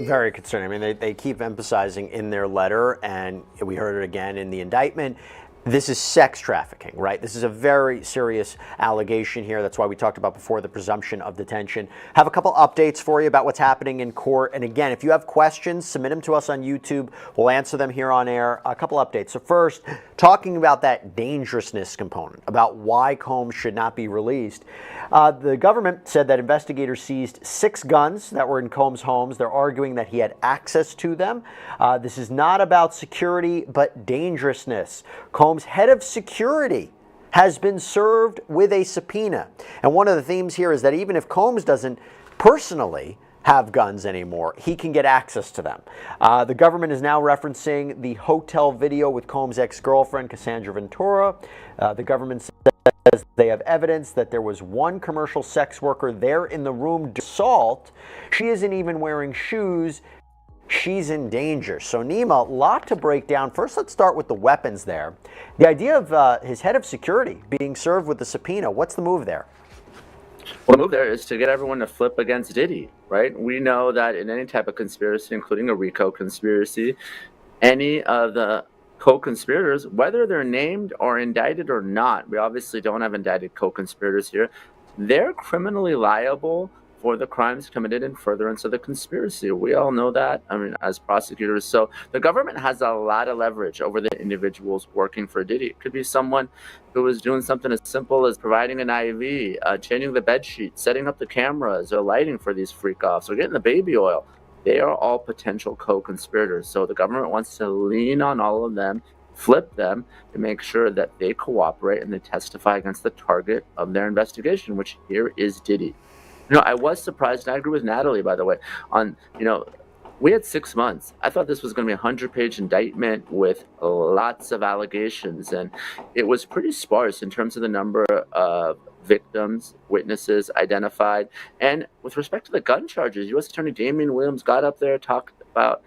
Very concerning. I mean, they keep emphasizing in their letter, and we heard it again in the indictment, this is sex trafficking, right? This is a very serious allegation here. That's why we talked about before the presumption of detention. Have a couple updates for you about what's happening in court. And again, if you have questions, submit them to us on YouTube. We'll answer them here on air. A couple updates. So first, talking about that dangerousness component, about why Combs should not be released. The government said that investigators seized 6 guns that were in Combs' homes. They're arguing that he had access to them. This is not about security, but dangerousness. Combs' head of security has been served with a subpoena. And one of the themes here is that even if Combs doesn't personally have guns anymore. He can get access to them. The government is now referencing the hotel video with Combs' ex-girlfriend, Cassandra Ventura. The government says they have evidence that there was one commercial sex worker there in the room to assault. She isn't even wearing shoes. She's in danger. So Nima, a lot to break down. First, let's start with the weapons there. The idea of his head of security being served with a subpoena. What's the move there? Well, the move there is to get everyone to flip against Diddy, right? We know that in any type of conspiracy, including a RICO conspiracy, any of the co-conspirators, whether they're named or indicted or not, we obviously don't have indicted co-conspirators here, they're criminally liable for the crimes committed in furtherance of the conspiracy. We all know that, I mean, as prosecutors. So the government has a lot of leverage over the individuals working for Diddy. It could be someone who is doing something as simple as providing an IV, changing the bed sheet, setting up the cameras, or lighting for these freak-offs, or getting the baby oil. They are all potential co-conspirators. So the government wants to lean on all of them, flip them, to make sure that they cooperate and they testify against the target of their investigation, which here is Diddy. You know, I was surprised, and I agree with Natalie, by the way, on, you know, we had 6 months. I thought this was going to be a 100-page indictment with lots of allegations, and it was pretty sparse in terms of the number of victims, witnesses identified. And with respect to the gun charges, U.S. Attorney Damian Williams got up there, talked about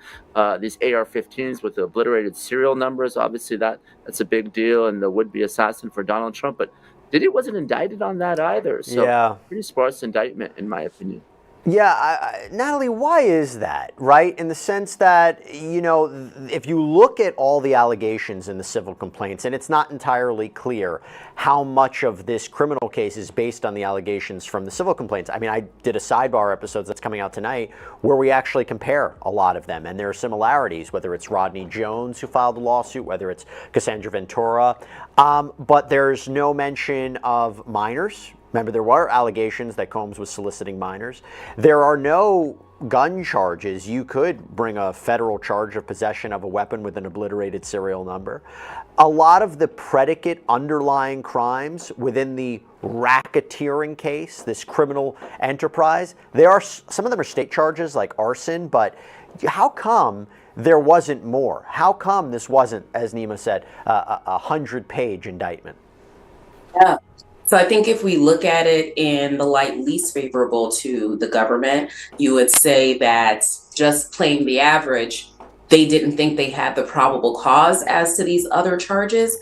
these AR-15s with the obliterated serial numbers. Obviously, that's a big deal, and the would-be assassin for Donald Trump, but Diddy wasn't indicted on that either. So yeah, pretty sparse indictment, in my opinion. Yeah, Natalie, why is that, right? In the sense that, you know, if you look at all the allegations in the civil complaints, and it's not entirely clear how much of this criminal case is based on the allegations from the civil complaints. I mean, I did a sidebar episode that's coming out tonight where we actually compare a lot of them, and there are similarities, whether it's Rodney Jones who filed the lawsuit, whether it's Cassandra Ventura, but there's no mention of minors. Remember, there were allegations that Combs was soliciting minors. There are no gun charges. You could bring a federal charge of possession of a weapon with an obliterated serial number. A lot of the predicate underlying crimes within the racketeering case, this criminal enterprise, some of them are state charges like arson, but how come there wasn't more? How come this wasn't, as Nima said, a 100-page indictment? Yeah. So I think if we look at it in the light least favorable to the government, you would say that just playing the average, they didn't think they had the probable cause as to these other charges.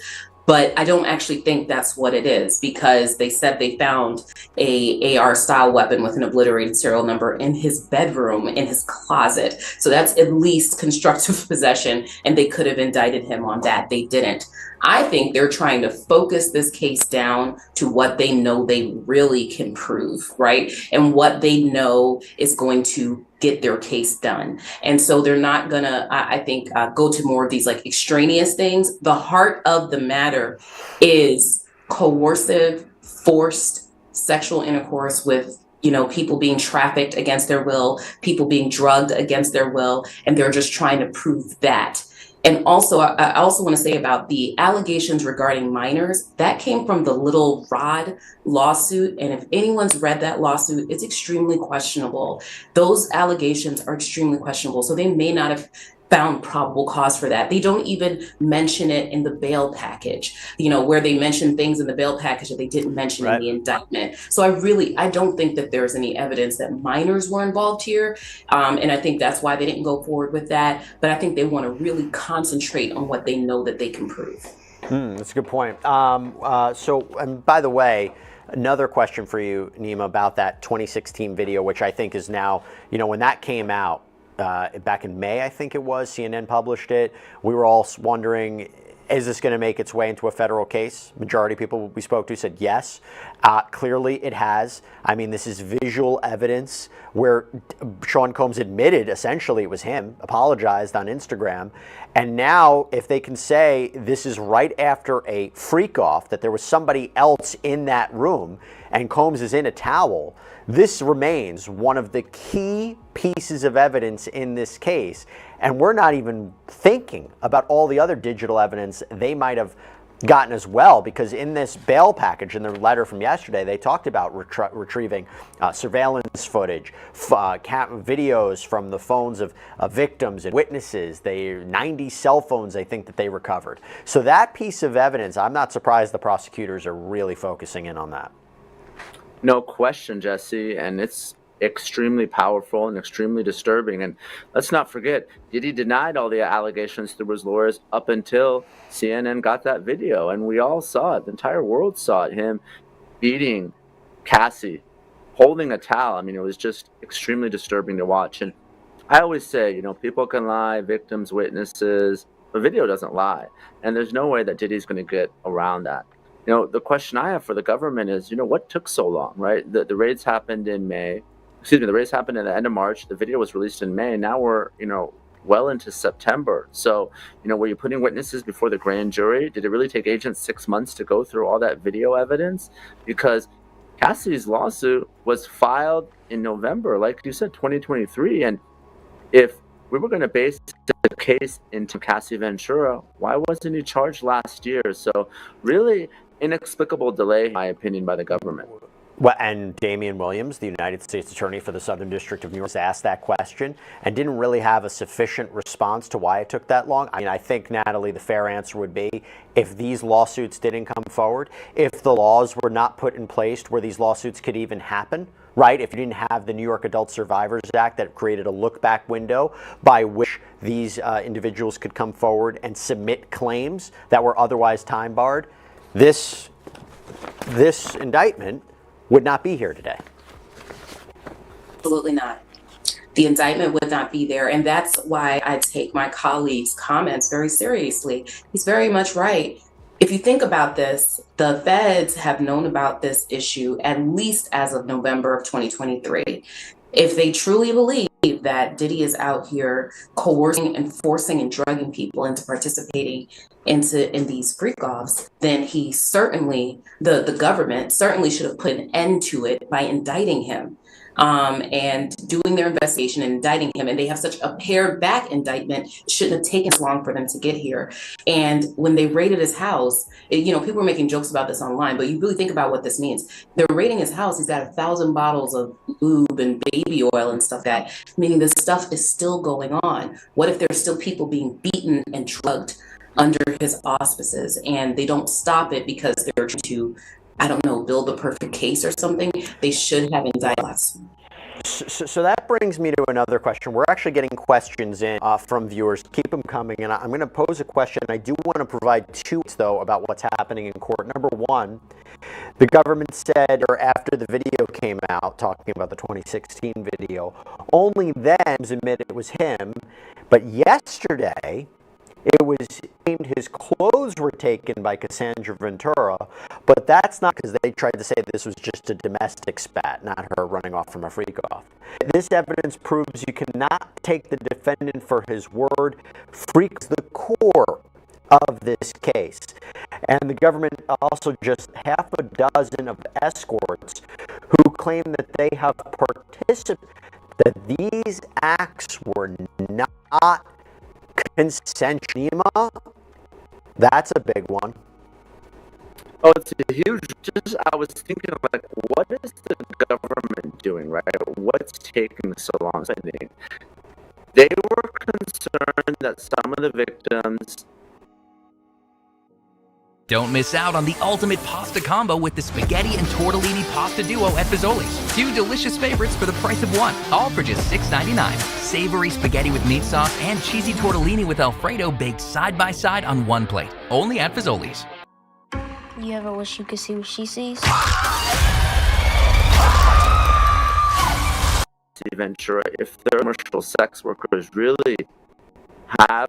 But I don't actually think that's what it is, because they said they found a AR style weapon with an obliterated serial number in his bedroom, in his closet. So that's at least constructive possession, and they could have indicted him on that. They didn't. I think they're trying to focus this case down to what they know they really can prove, right? And what they know is going to get their case done. And so they're not gonna, I think, go to more of these like extraneous things. The heart of the matter is coercive, forced sexual intercourse with, you know, people being trafficked against their will, people being drugged against their will, and they're just trying to prove that. And also, I also want to say about the allegations regarding minors, that came from the Little Rod lawsuit. And if anyone's read that lawsuit, it's extremely questionable. Those allegations are extremely questionable. So they may not have found probable cause for that. They don't even mention it in the bail package, you know, where they mention things in the bail package that they didn't mention in the indictment. So I don't think that there's any evidence that minors were involved here. And I think that's why they didn't go forward with that. But I think they want to really concentrate on what they know that they can prove. That's a good point. And by the way, another question for you, Nima, about that 2016 video, which I think is now, you know, when that came out, back in May, I think it was, CNN published it. We were all wondering, is this going to make its way into a federal case? Majority of people we spoke to said yes. Clearly it has. I mean, this is visual evidence where Sean Combs admitted essentially it was him, apologized on Instagram. And now if they can say this is right after a freak off, that there was somebody else in that room and Combs is in a towel, this remains one of the key pieces of evidence in this case. And we're not even thinking about all the other digital evidence they might have gotten as well, because in this bail package, in the letter from yesterday, they talked about retrieving surveillance footage, videos from the phones of victims and witnesses. 90 cell phones, they think, that they recovered. So that piece of evidence, I'm not surprised the prosecutors are really focusing in on that. No question, Jesse, and it's extremely powerful and extremely disturbing. And let's not forget, Diddy denied all the allegations through his lawyers up until CNN got that video, and we all saw it. The entire world saw it, him beating Cassie, holding a towel. I mean, it was just extremely disturbing to watch. And I always say, people can lie, victims, witnesses, but video doesn't lie. And there's no way that Diddy's going to get around that. The question I have for the government is, what took so long, right? The raids happened in May. The raids happened at the end of March. The video was released in May. Now we're, well into September. So, were you putting witnesses before the grand jury? Did it really take agents 6 months to go through all that video evidence? Because Cassie's lawsuit was filed in November, like you said, 2023. And if we were going to base the case into Cassie Ventura, why wasn't he charged last year? So really inexplicable delay, in my opinion, by the government. Well, and Damian Williams, the United States Attorney for the Southern District of New York, was asked that question and didn't really have a sufficient response to why it took that long. I mean, I think, Natalie, the fair answer would be, if these lawsuits didn't come forward, if the laws were not put in place where these lawsuits could even happen, right? If you didn't have the New York Adult Survivors Act that created a look-back window by which these individuals could come forward and submit claims that were otherwise time-barred, this indictment would not be here today. Absolutely not. The indictment would not be there. And that's why I take my colleague's comments very seriously. He's very much right. If you think about this, the feds have known about this issue at least as of November of 2023. If they truly believe that Diddy is out here coercing and forcing and drugging people into participating in these freak-offs, then he certainly, the government certainly should have put an end to it by indicting him. And doing their investigation and indicting him. And they have such a pared back indictment, it shouldn't have taken so long for them to get here. And when they raided his house, people were making jokes about this online, but you really think about what this means. They're raiding his house. He's got 1,000 bottles of lube and baby oil and stuff meaning this stuff is still going on. What if there's still people being beaten and drugged under his auspices and they don't stop it because they're trying to, I don't know, build a perfect case or something? They should have indicted us. So that brings me to another question. We're actually getting questions in from viewers. Keep them coming. And I'm going to pose a question. I do want to provide two, though, about what's happening in court. Number one, the government said, or after the video came out, talking about the 2016 video, only then admitted it was him. But yesterday, it was claimed his clothes were taken by Cassandra Ventura, but that's not, because they tried to say this was just a domestic spat, not her running off from a freak-off. This evidence proves you cannot take the defendant for his word. Freaks the core of this case. And the government also just half a dozen of escorts who claim that they have participated, that these acts were not consensual. That's a big one. Oh, it's a huge. I was thinking, like, what is the government doing, right? What's taking so long? They were concerned that some of the victims. Don't miss out on the ultimate pasta combo with the spaghetti and tortellini pasta duo at Fazoli's. Two delicious favorites for the price of one, all for just $6.99. Savory spaghetti with meat sauce and cheesy tortellini with Alfredo baked side by side on one plate, only at Fazoli's. You ever wish you could see what she sees? Ventura, if the commercial sex workers really have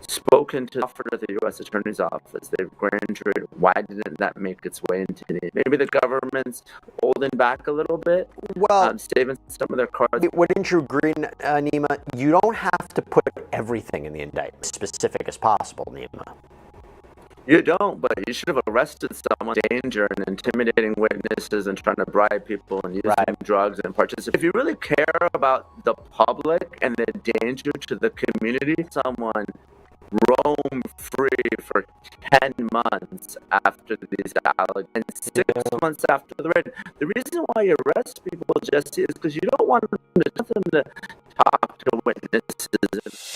spoken to the offer at the U.S. Attorney's Office, they've grand jury, why didn't that make its way into the, maybe the government's holding back a little bit, saving some of their cards? Wouldn't you agree, Nima? You don't have to put everything in the indictment, specific as possible, Nima. You don't, but you should have arrested someone in danger and intimidating witnesses and trying to bribe people and using drugs and participate. If you really care about the public and the danger to the community, someone roam free for 10 months after these allegations, and 6 months after the raid. The reason why you arrest people, Jesse, is because you don't want them to talk to witnesses.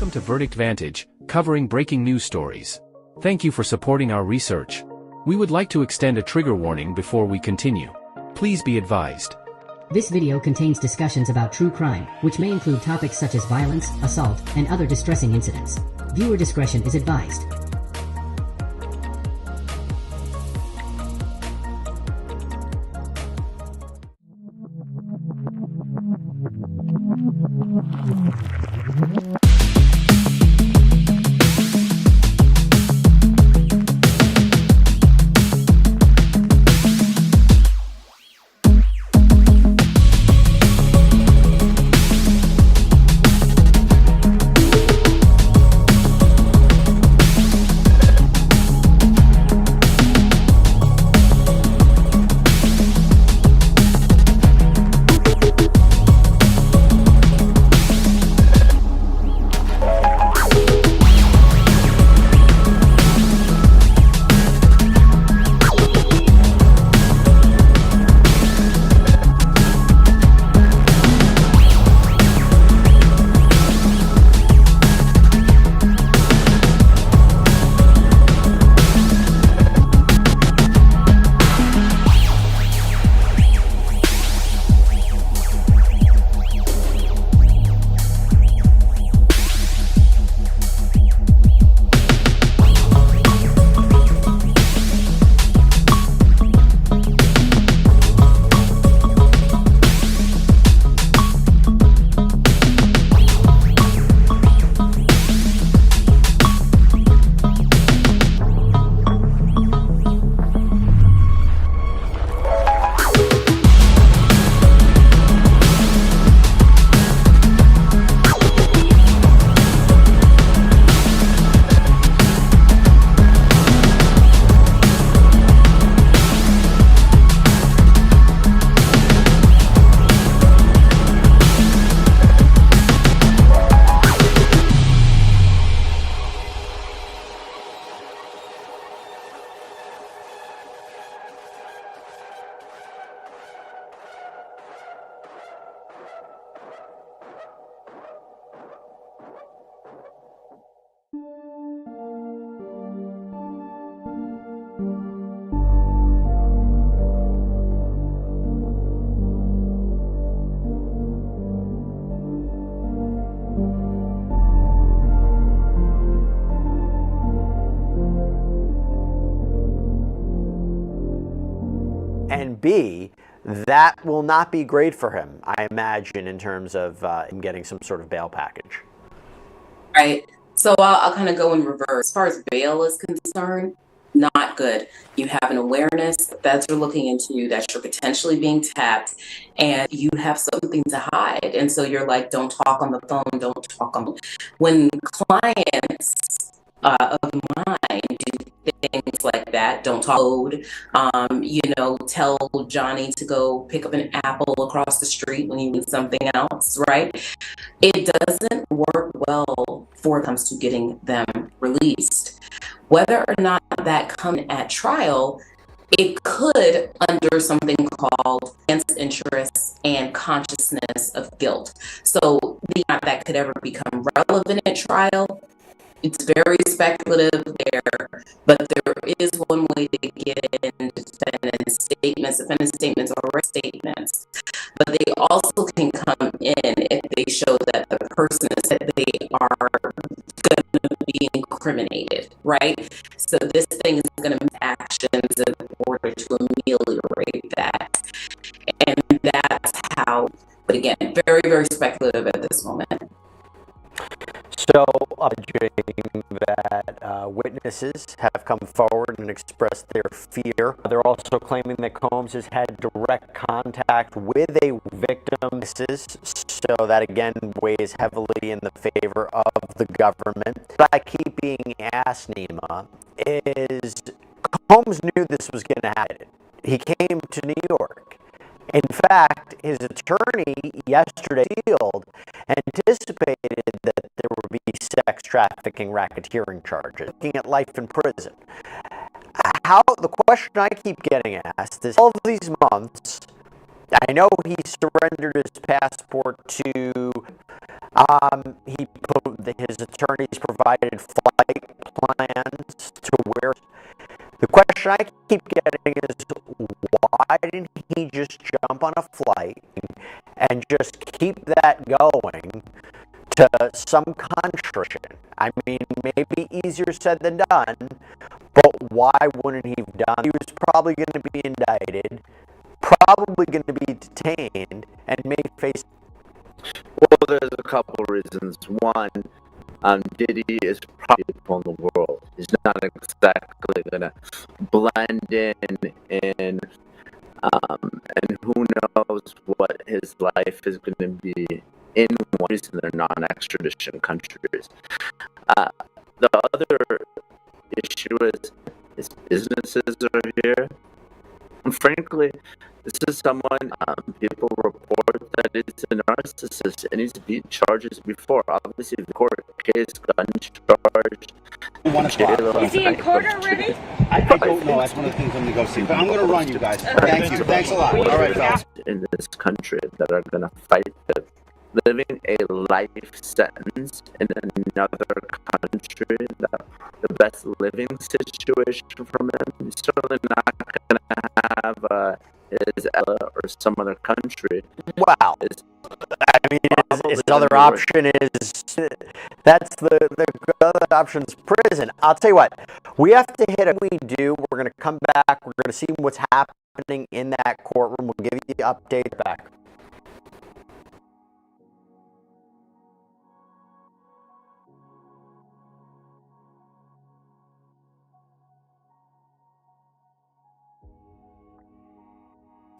Welcome to Verdict Vantage, covering breaking news stories. Thank you for supporting our research. We would like to extend a trigger warning before we continue. Please be advised. This video contains discussions about true crime, which may include topics such as violence, assault, and other distressing incidents. Viewer discretion is advised. And B, that will not be great for him, I imagine, in terms of him getting some sort of bail package. Right. So I'll kind of go in reverse. As far as bail is concerned, not good. You have an awareness that feds are looking into you, that you're potentially being tapped, and you have something to hide. And so you're like, don't talk on the phone, don't talk on. When clients of mine do things like that, don't talk code, tell Johnny to go pick up an apple across the street when you need something else, right? It doesn't work well for it comes to getting them released. Whether or not that comes at trial, it could under something called against interest and consciousness of guilt. So that could ever become relevant at trial. It's very speculative there, but there is one way to get in defendant statements. Defendant statements are already statements, but they also can come in if they show that the person is that they are going to be incriminated, right? So this thing is going to make actions in order to ameliorate that, and that's how. But again, very, very speculative at this moment. So, alleging that witnesses have come forward and expressed their fear. They're also claiming that Combs has had direct contact with a victim. So that again weighs heavily in the favor of the government. What I keep being asked, Nima, is Combs knew this was going to happen. He came to New York. In fact, his attorney yesterday anticipated that there would be sex trafficking racketeering charges, looking at life in prison. The question I keep getting asked is, all of these months, I know he surrendered his passport to, his attorneys provided flight plans to where. The question I keep getting is, why didn't he just jump on a flight and just keep that going to some country? I mean, maybe easier said than done, but why wouldn't he have done? He was probably going to be indicted, probably going to be detained, and may face. Well, there's a couple reasons. One, Diddy is probably people in the world. He's not exactly gonna blend in, and who knows what his life is gonna be in one of their non-extradition countries. The other issue is his businesses are here, and frankly, this is someone people report that it's a narcissist and he's beat charges before. Obviously, the court case, gun charge. 1 o'clock. Is he in court already? I don't know. That's one of the things I'm going to go see. But I'm going to run, you guys. Thank you. Thanks a lot. All right, fellas. In this country that are going to fight it. Living a life sentence in another country, the best living situation for him, he's certainly not going to have his Ella or some other country. Wow. I mean, his other option is, that's the other option is prison. I'll tell you what, we have to hit it. We do. We're going to come back. We're going to see what's happening in that courtroom. We'll give you the update back.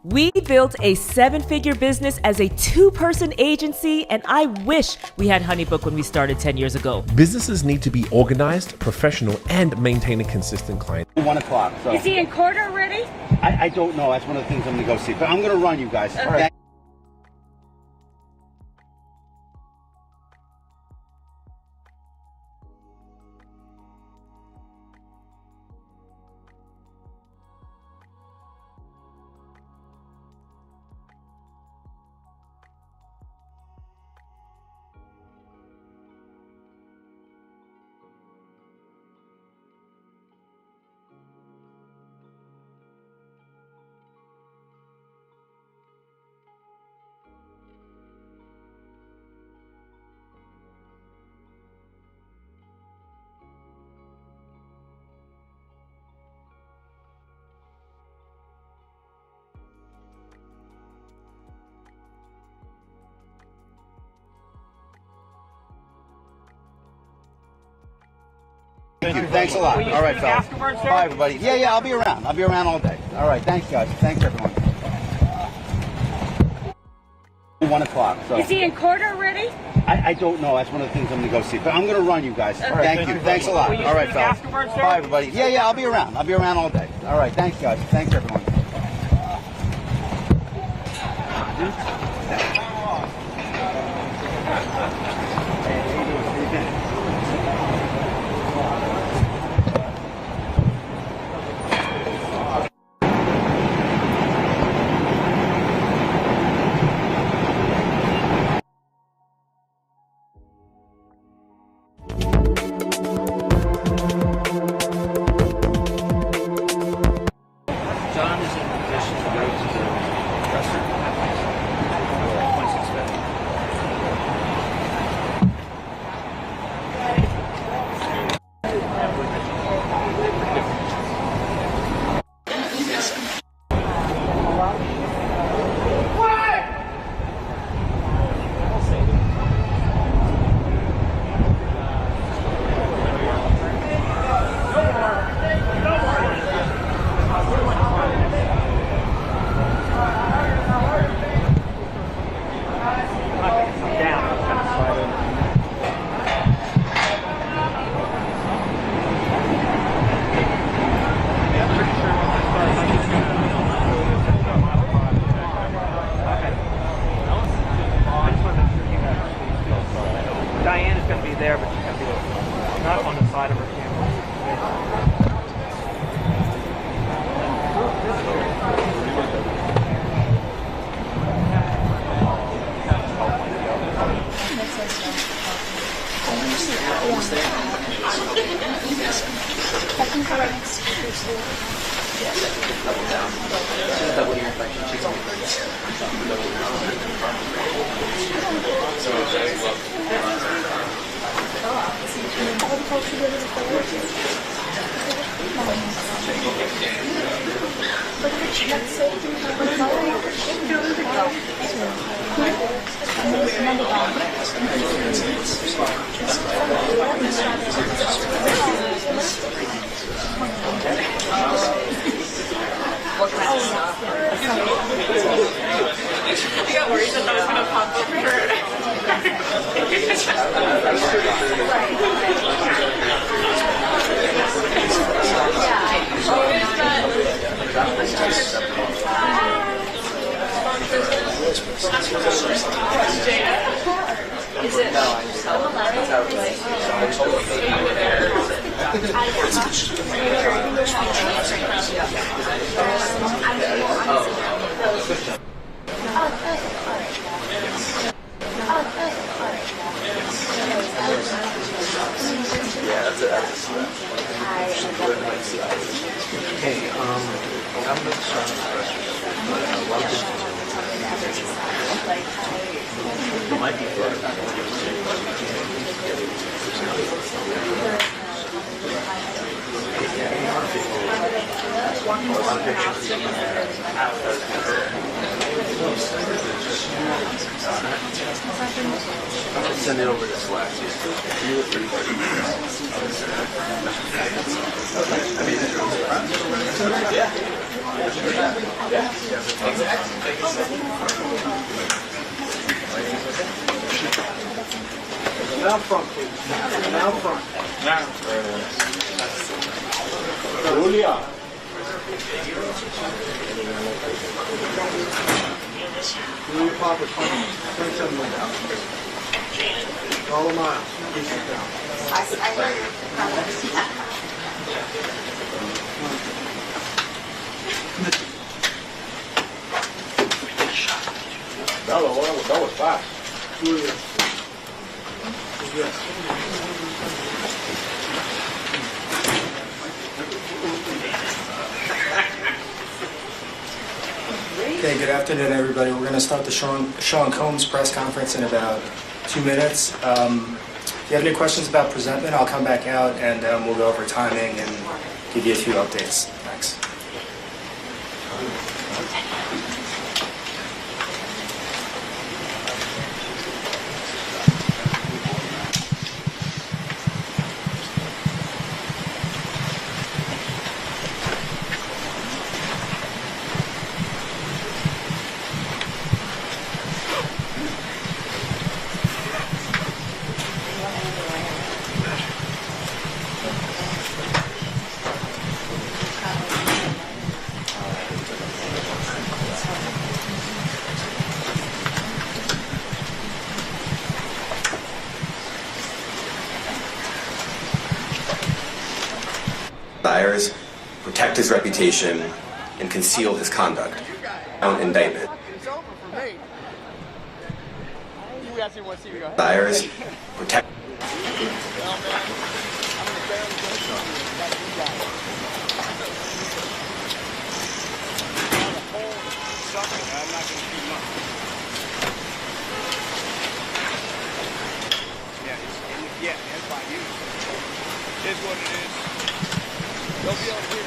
We built a 7-figure business as a 2-person agency, and I wish we had HoneyBook when we started 10 years ago. Businesses need to be organized, professional, and maintain a consistent client. 1 o'clock. So. Is he in court already? I don't know. That's one of the things I'm going to go see. But I'm going to run, you guys. All right. Thank you. Thanks a lot. All right, fellas. Bye, everybody. Yeah, I'll be around. I'll be around all day. All right. Thanks, guys. Thanks, everyone. 1 o'clock. So. Is he in court already? I don't know. That's one of the things I'm going to go see. But I'm going to run you guys. Okay. Thank you. Thanks a lot. All right, fellas. Bye, everybody. Yeah, I'll be around. I'll be around all day. All right. Thanks, guys. Thanks, everyone. John is in position to go to the presser. Points expected. Diane is going to be there, but she's going to be not on the side of her camera. What kind of stuff? I got worried that was going to pop over her. Is it? No, I just Hey, I'm going to start it might be send it over to Slack. Now front, please. Now front. Now. Julia. Julia Popper, 27 minutes. All a mile. That was fast. Julia. Okay, good afternoon, everybody. We're going to start the Sean Combs press conference in about 2 minutes. If you have any questions about presentment, I'll come back out and we'll go over timing and give you a few updates. Thanks. desires, protect his reputation, and conceal his conduct. Indictment. Desires, protect. Yeah, that's by you. It's what it is. Don't be on here.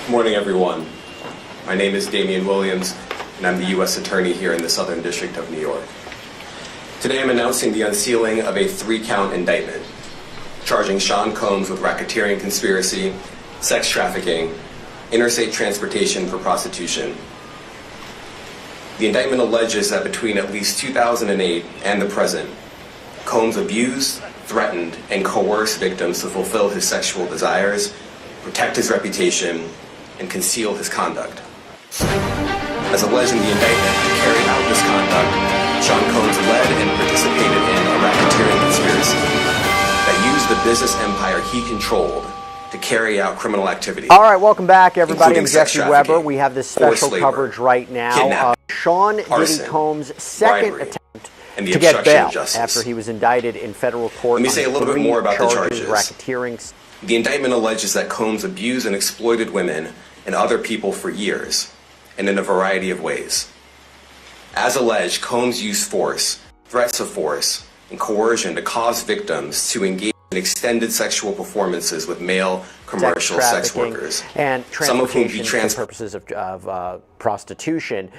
Good morning, everyone. My name is Damian Williams, and I'm the U.S. Attorney here in the Southern District of New York. Today I'm announcing the unsealing of a 3-count indictment, charging Sean Combs with racketeering conspiracy, sex trafficking, interstate transportation for prostitution. The indictment alleges that between at least 2008 and the present, Combs abused, threatened, and coerced victims to fulfill his sexual desires, protect his reputation, and conceal his conduct. As alleged in the indictment, to carry out this conduct, Sean Combs led and participated in a racketeering conspiracy that used the business empire he controlled to carry out criminal activity. All right, welcome back, everybody. I'm sex Jesse Weber. We have this special labor, coverage right now. kidnapping, Sean Diddy arson, Combs' second bribery, attempt and the to get obstruction bail of justice. after he was indicted in federal court. Let me say a little bit more about the charges. Racketeering. The indictment alleges that Combs abused and exploited women and other people for years, and in a variety of ways. As alleged, Combs used force, threats of force, and coercion to cause victims to engage in extended sexual performances with male commercial sex workers, and some of whom he for purposes of prostitution.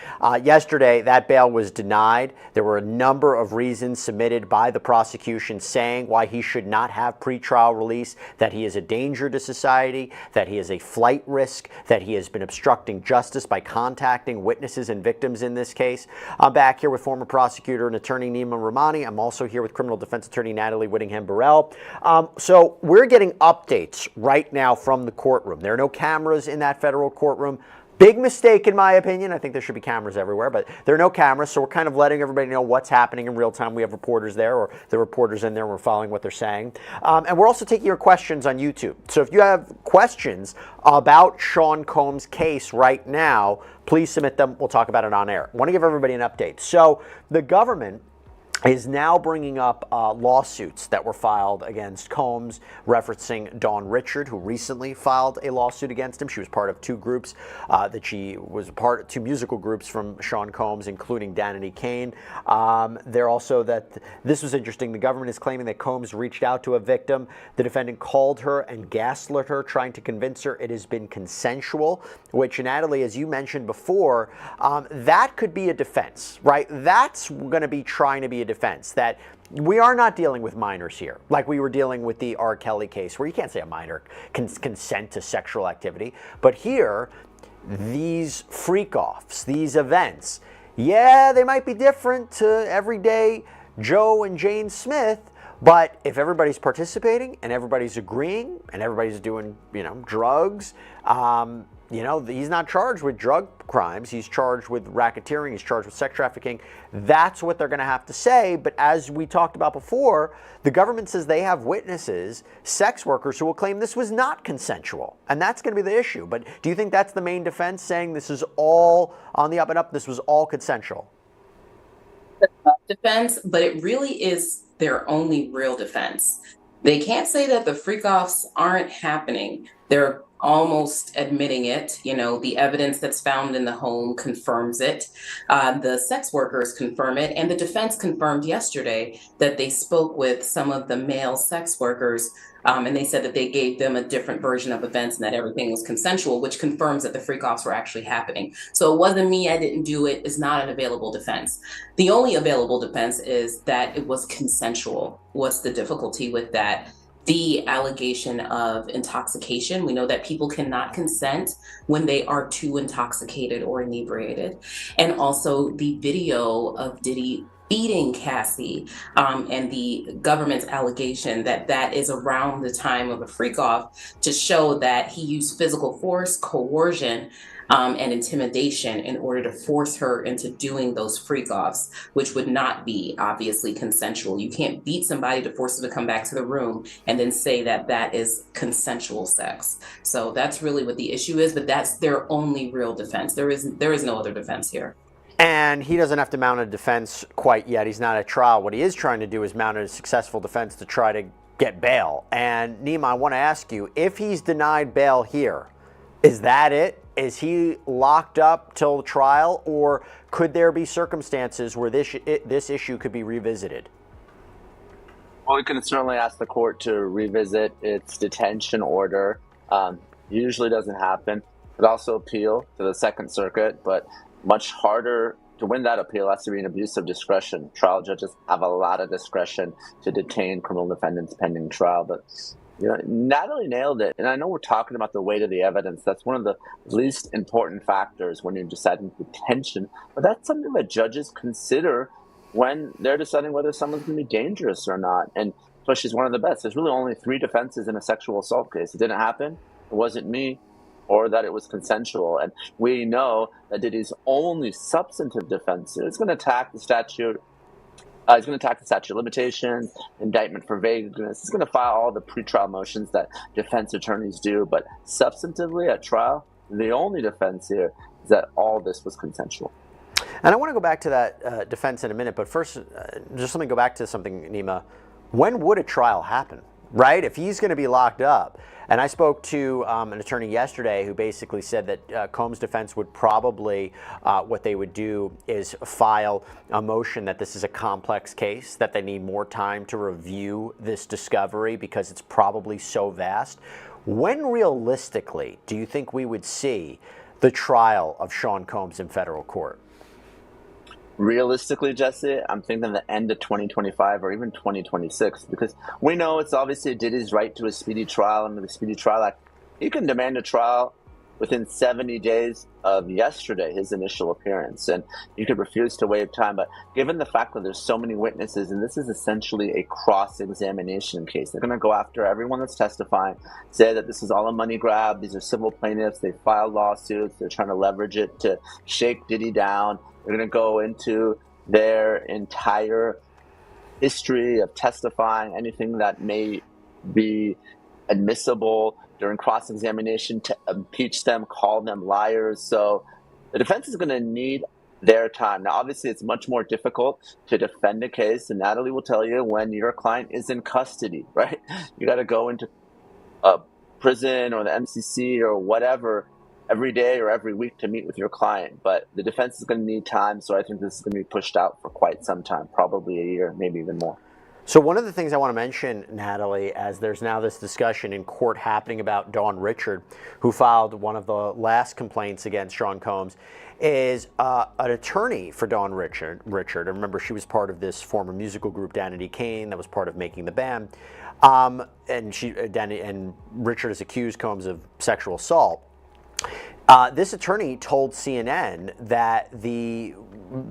Yesterday, that bail was denied. There were a number of reasons submitted by the prosecution saying why he should not have pretrial release, that he is a danger to society, that he is a flight risk, that he has been obstructing justice by contacting witnesses and victims in this case. I'm back here with former prosecutor and attorney Nima Rahmani. I'm also here with criminal defense attorney Natalie Whittingham-Burrell. So we're getting updates right now from the courtroom. There are no cameras in that federal courtroom. Big mistake in my opinion. I think there should be cameras everywhere, but there are no cameras, so we're kind of letting everybody know what's happening in real time. We have reporters there, or the reporters in there, we're following what they're saying. And we're also taking your questions on YouTube. So if you have questions about Sean Combs' case right now, please submit them. We'll talk about it on air. I want to give everybody an update. So the government is now bringing up lawsuits that were filed against Combs, referencing Dawn Richard, who recently filed a lawsuit against him. She was part of two groups two musical groups from Sean Combs, including Danity Kane. They're also this was interesting. The government is claiming that Combs reached out to a victim. The defendant called her and gaslit her, trying to convince her it has been consensual, which, Natalie, as you mentioned before, that could be a defense, right? That's going to be trying to be a defense, that we are not dealing with minors here like we were dealing with the R. Kelly case, where you can't say a minor can consent to sexual activity. But here, these freak-offs, these events, yeah, they might be different to everyday Joe and Jane Smith, but if everybody's participating and everybody's agreeing and everybody's doing, drugs, he's not charged with drug crimes. He's charged with racketeering. He's charged with sex trafficking. That's what they're going to have to say. But as we talked about before, the government says they have witnesses, sex workers, who will claim this was not consensual. And that's going to be the issue. But do you think that's the main defense, saying this is all on the up and up, this was all consensual? Defense, but it really is their only real defense. They can't say that the freak-offs aren't happening. They're almost admitting it. The evidence that's found in the home confirms it. The sex workers confirm it. And the defense confirmed yesterday that they spoke with some of the male sex workers, and they said that they gave them a different version of events and that everything was consensual, which confirms that the freak-offs were actually happening. So it wasn't me, I didn't do it, is not an available defense. The only available defense is that it was consensual. What's the difficulty with that? the allegation of intoxication. We know that people cannot consent when they are too intoxicated or inebriated. And also the video of Diddy beating Cassie, and the government's allegation that that is around the time of a freak off to show that he used physical force, coercion, and intimidation in order to force her into doing those freak offs, which would not be obviously consensual. You can't beat somebody to force them to come back to the room and then say that that is consensual sex. So that's really what the issue is, but that's their only real defense. There is no other defense here. And he doesn't have to mount a defense quite yet. He's not at trial. What he is trying to do is mount a successful defense to try to get bail. And Nima, I want to ask you, if he's denied bail here, is that it? Is he locked up till trial, or could there be circumstances where this issue could be revisited? Well, we can certainly ask the court to revisit its detention order. Usually doesn't happen. Could also appeal to the Second Circuit, but much harder to win that appeal. Has to be an abuse of discretion. Trial judges have a lot of discretion to detain criminal defendants pending trial, but Natalie nailed it. And I know we're talking about the weight of the evidence. That's one of the least important factors when you're deciding detention, but that's something that judges consider when they're deciding whether someone's going to be dangerous or not. And so she's one of the best. There's really only 3 defenses in a sexual assault case. It didn't happen. It wasn't me. Or that it was consensual. And we know that Diddy's only substantive defense is going to attack the statute. He's going to attack the statute of limitations, indictment for vagueness. He's going to file all the pretrial motions that defense attorneys do. But substantively at trial, the only defense here is that all this was consensual. And I want to go back to that defense in a minute. But first, just let me go back to something, Nima. When would a trial happen, right? If he's going to be locked up. And I spoke to an attorney yesterday who basically said that Combs' defense would probably, what they would do is file a motion that this is a complex case, that they need more time to review this discovery because it's probably so vast. When realistically do you think we would see the trial of Sean Combs in federal court? Realistically, Jesse, I'm thinking the end of 2025 or even 2026, because we know it's obviously Diddy's right to a speedy trial under the Speedy Trial Act. He can demand a trial within 70 days of yesterday, his initial appearance, and you could refuse to waive time. But given the fact that there's so many witnesses, and this is essentially a cross-examination case, they're going to go after everyone that's testifying, say that this is all a money grab, these are civil plaintiffs, they filed lawsuits, they're trying to leverage it to shake Diddy down. They're going to go into their entire history of testifying, anything that may be admissible during cross-examination to impeach them, call them liars. So the defense is going to need their time. Now, obviously, it's much more difficult to defend a case, and Natalie will tell you when your client is in custody, right? You got to go into a prison or the MCC or whatever every day or every week to meet with your client. But the defense is going to need time, so I think this is going to be pushed out for quite some time, probably a year, maybe even more. So one of the things I want to mention, Natalie, as there's now this discussion in court happening about Dawn Richard, who filed one of the last complaints against Sean Combs, is an attorney for Dawn Richard. I remember she was part of this former musical group, Diddy Combs, that was part of making the band. And Richard has accused Combs of sexual assault. This attorney told CNN that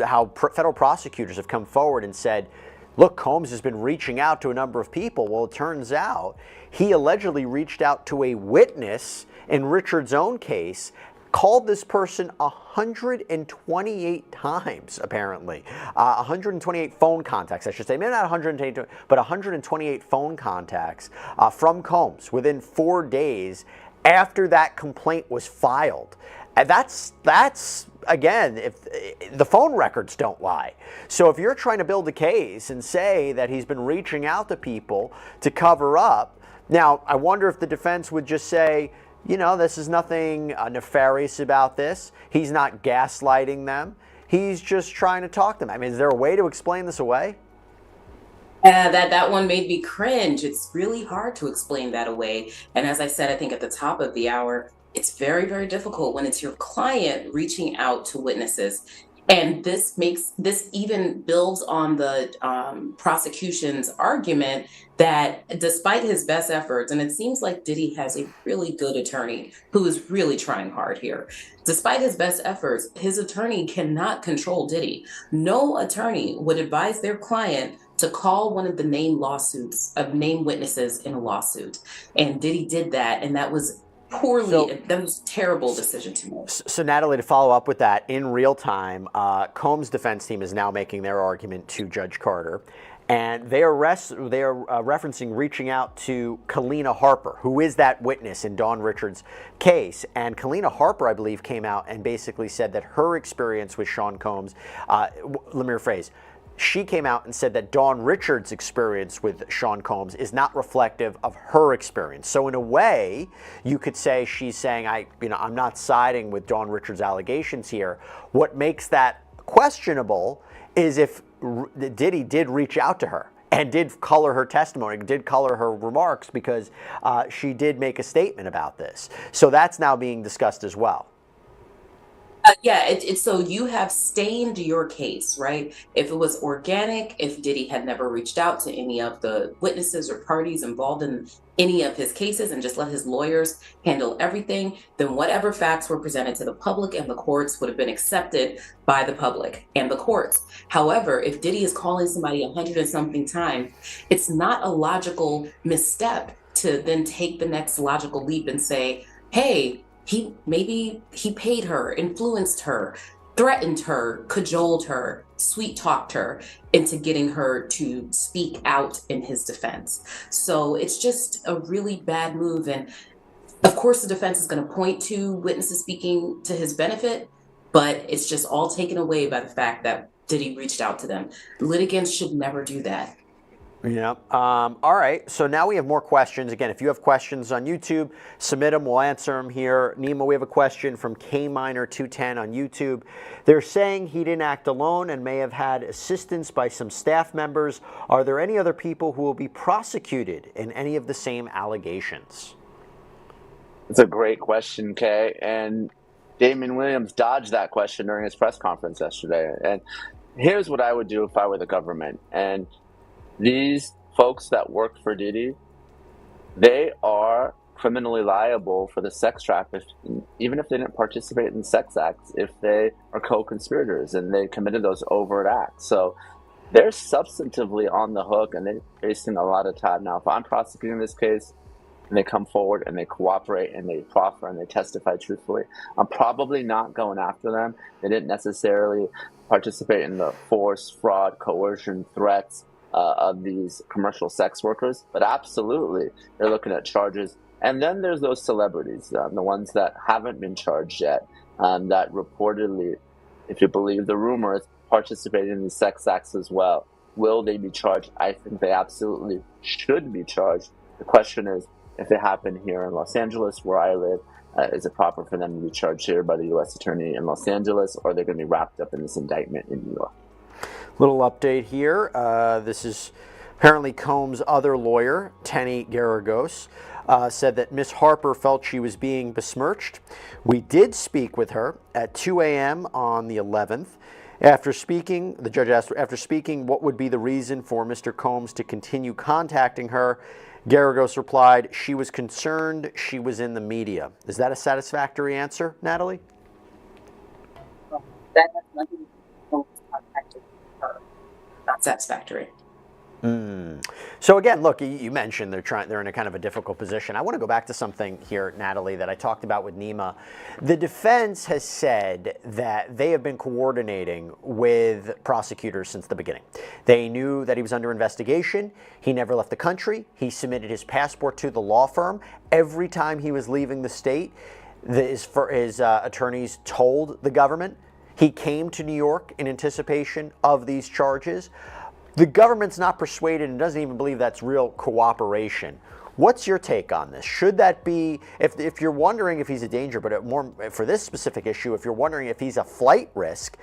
how federal prosecutors have come forward and said, look, Combs has been reaching out to a number of people. Well, it turns out he allegedly reached out to a witness in Richard's own case, called this person 128 times, apparently. 128 phone contacts, I should say. Maybe not 128, but 128 phone contacts from Combs within 4 days after that complaint was filed. And that's again, if the phone records don't lie. So if you're trying to build a case and say that he's been reaching out to people to cover up, now I wonder if the defense would just say, you know, this is nothing nefarious about this. He's not gaslighting them. He's just trying to talk to them. I mean, is there a way to explain this away? That one made me cringe. It's really hard to explain that away. And as I said, I think at the top of the hour, it's very, very difficult when it's your client reaching out to witnesses. And this even builds on the prosecution's argument that despite his best efforts, and it seems like Diddy has a really good attorney who is really trying hard here. Despite his best efforts, his attorney cannot control Diddy. No attorney would advise their client to call one of the named witnesses in a lawsuit. And Diddy did that, and that was that was a terrible decision to make. So Natalie, to follow up with that, in real time, Combs' defense team is now making their argument to Judge Carter, and they are referencing reaching out to Kalina Harper, who is that witness in Dawn Richards' case. And Kalina Harper, I believe, came out and basically said that her experience with Sean Combs, let me rephrase, she came out and said that Dawn Richards' experience with Sean Combs is not reflective of her experience. So in a way, you could say she's saying, I'm not siding with Dawn Richards' allegations here. What makes that questionable is if Diddy did reach out to her and did color her testimony, did color her remarks, because she did make a statement about this. So that's now being discussed as well. So you have stained your case, right? If it was organic, if Diddy had never reached out to any of the witnesses or parties involved in any of his cases and just let his lawyers handle everything, then whatever facts were presented to the public and the courts would have been accepted by the public and the courts. However, if Diddy is calling somebody 100 and something times, it's not a logical misstep to then take the next logical leap and say, hey, maybe he paid her, influenced her, threatened her, cajoled her, sweet-talked her into getting her to speak out in his defense. So it's just a really bad move. And of course, the defense is going to point to witnesses speaking to his benefit, but it's just all taken away by the fact that Diddy reached out to them. Litigants should never do that. Yeah. All right. So now we have more questions. Again, if you have questions on YouTube, submit them. We'll answer them here. Nima, we have a question from KMiner210 on YouTube. They're saying he didn't act alone and may have had assistance by some staff members. Are there any other people who will be prosecuted in any of the same allegations? It's a great question, Kay. And Damian Williams dodged that question during his press conference yesterday. And here's what I would do if I were the government. And these folks that work for Diddy, they are criminally liable for the sex trafficking, even if they didn't participate in sex acts, if they are co-conspirators and they committed those overt acts. So they're substantively on the hook, and they're facing a lot of time. Now, if I'm prosecuting this case and they come forward and they cooperate and they proffer and they testify truthfully, I'm probably not going after them. They didn't necessarily participate in the force, fraud, coercion, threats of these commercial sex workers, but absolutely they're looking at charges. And then there's those celebrities, the ones that haven't been charged yet, that reportedly, if you believe the rumors, participated in these sex acts as well. Will they be charged? I think they absolutely should be charged. The question is, if it happened here in Los Angeles, where I live, is it proper for them to be charged here by the U.S. Attorney in Los Angeles, or are they going to be wrapped up in this indictment in New York? Little update here. This is apparently Combs' other lawyer, Tenny Garagos, said that Miss Harper felt she was being besmirched. We did speak with her at 2 a.m. on the 11th. After speaking, the judge asked, what would be the reason for Mr. Combs to continue contacting her? Garagos replied, she was concerned she was in the media. Is that a satisfactory answer, Natalie? That has nothing to do with contacting her. Not satisfactory. So again, look, you mentioned they're in a kind of a difficult position. I want to go back to something here, Natalie, that I talked about with Nima. The defense has said that they have been coordinating with prosecutors since the beginning. They knew that he was under investigation. He never left the country. He submitted his passport to the law firm. Every time he was leaving the state, his attorneys told the government. He came to New York in anticipation of these charges. The government's not persuaded and doesn't even believe that's real cooperation. What's your take on this? Should that be, if you're wondering if he's a danger, but more for this specific issue, if you're wondering if he's a flight risk,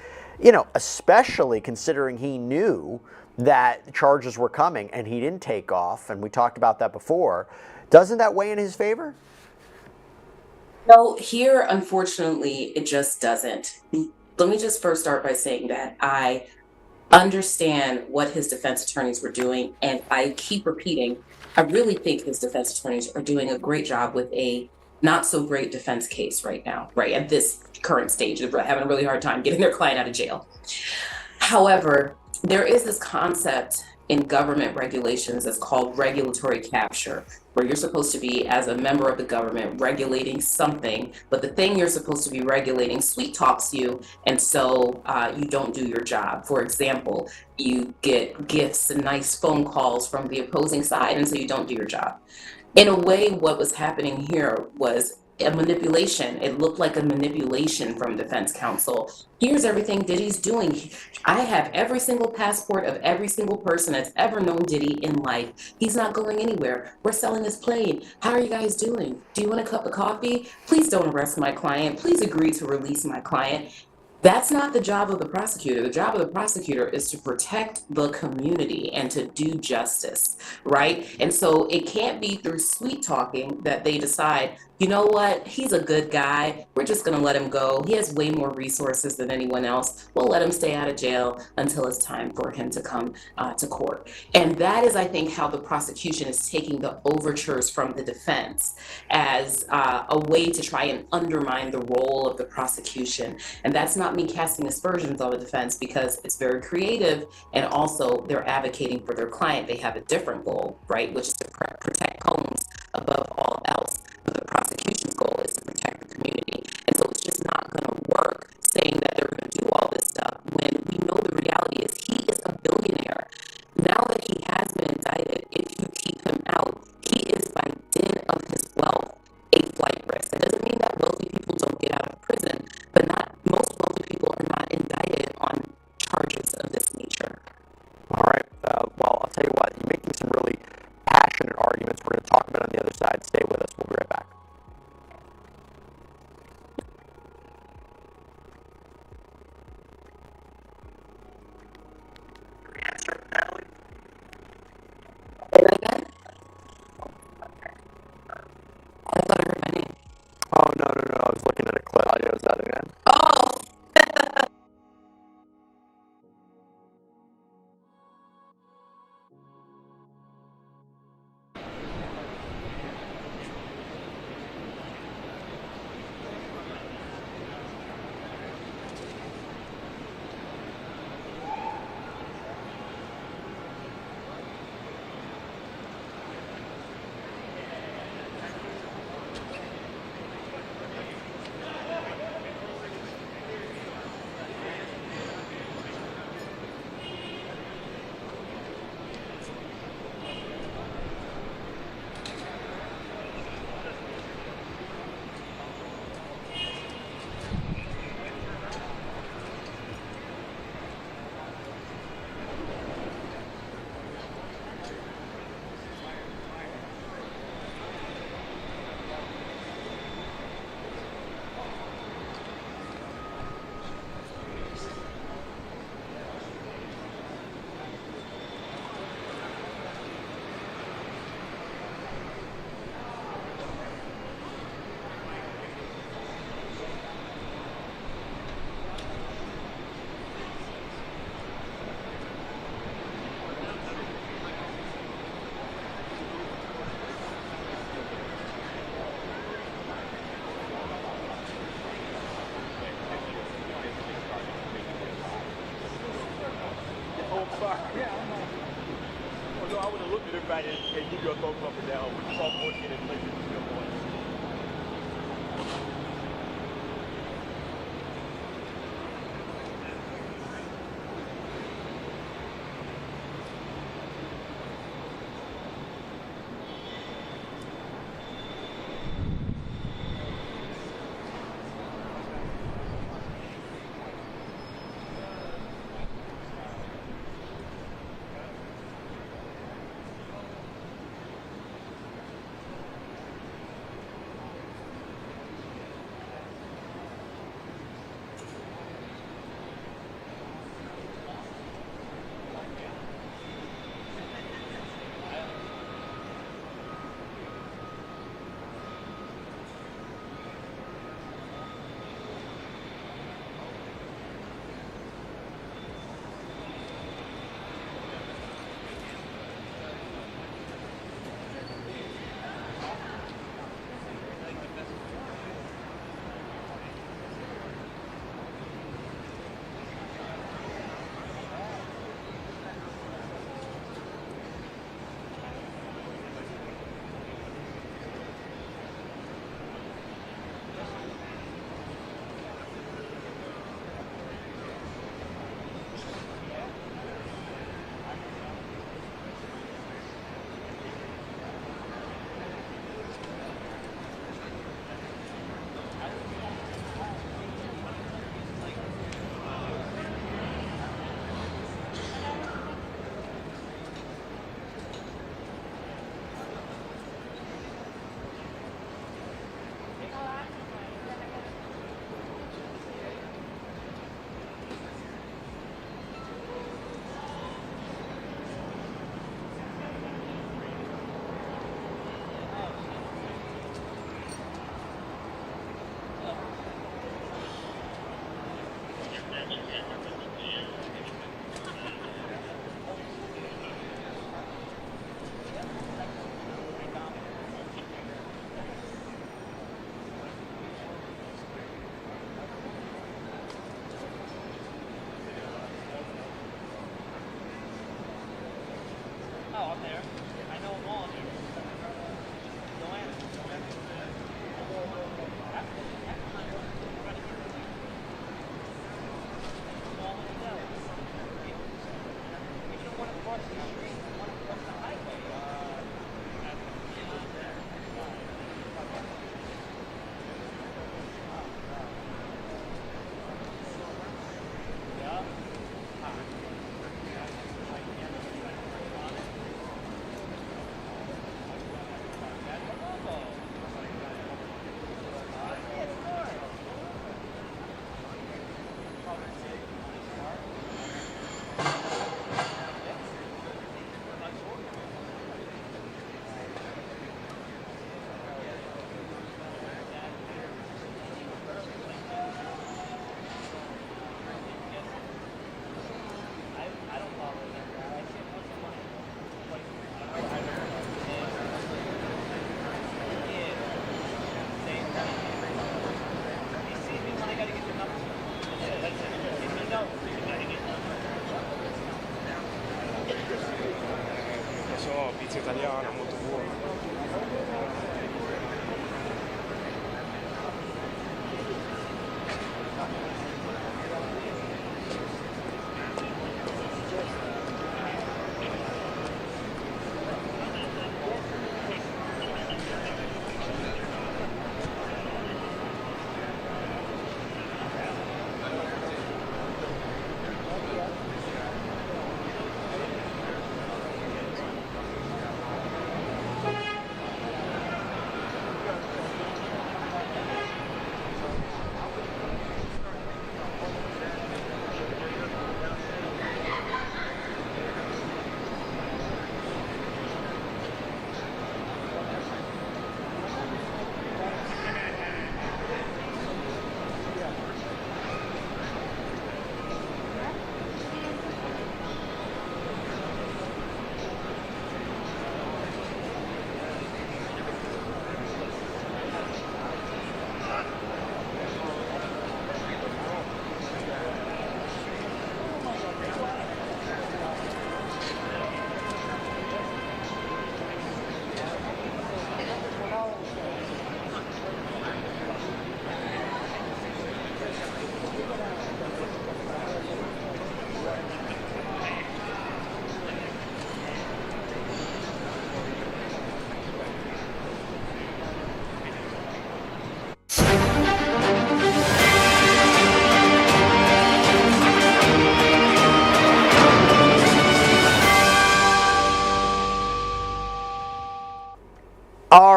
especially considering he knew that charges were coming and he didn't take off, and we talked about that before, doesn't that weigh in his favor? No, here, unfortunately, it just doesn't. Let me just first start by saying that I understand what his defense attorneys were doing, and I keep repeating, I really think his defense attorneys are doing a great job with a not so great defense case right now, right at this current stage. They're having a really hard time getting their client out of jail. However, there is this concept in government regulations that's called regulatory capture, where you're supposed to be, as a member of the government, regulating something, but the thing you're supposed to be regulating sweet talks you, and so you don't do your job. For example, you get gifts and nice phone calls from the opposing side, and so you don't do your job. In a way, what was happening here was a manipulation. It looked like a manipulation from defense counsel. Here's everything Diddy's doing. I have every single passport of every single person that's ever known Diddy in life. He's not going anywhere. We're selling his plane. How are you guys doing? Do you want a cup of coffee? Please don't arrest my client. Please agree to release my client. That's not the job of the prosecutor. The job of the prosecutor is to protect the community and to do justice, right? And so it can't be through sweet talking that they decide, you know what, he's a good guy. We're just going to let him go. He has way more resources than anyone else. We'll let him stay out of jail until it's time for him to come to court. And that is, I think, how the prosecution is taking the overtures from the defense as a way to try and undermine the role of the prosecution. And that's not me casting aspersions on the defense, because it's very creative, and also they're advocating for their client. They have a different goal, right, which is to protect Combs above all else. But the prosecution's goal is to protect the community. And so it's just not going to work saying that they're going to do all this stuff when we know the reality is he is a billionaire. Now that he has been indicted, if you keep him out, he is, by dint of his wealth, a flight risk. That doesn't mean that wealthy people don't get out of prison, but not most wealthy people are not indicted on charges of this nature. All right. Well, I'll tell you what, you're making some really passionate arguments we're going to talk about on the other side. Stay with us. We'll be right back. Oh, no. I was looking at a clip. Audio's out again. I would have looked at everybody and give you a thumbs up and down. We saw 14 and played with the boys.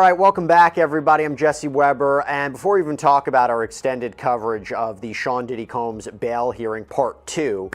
right, welcome back, everybody. I'm Jesse Weber, and before we even talk about our extended coverage of the Sean Diddy Combs bail hearing part 2,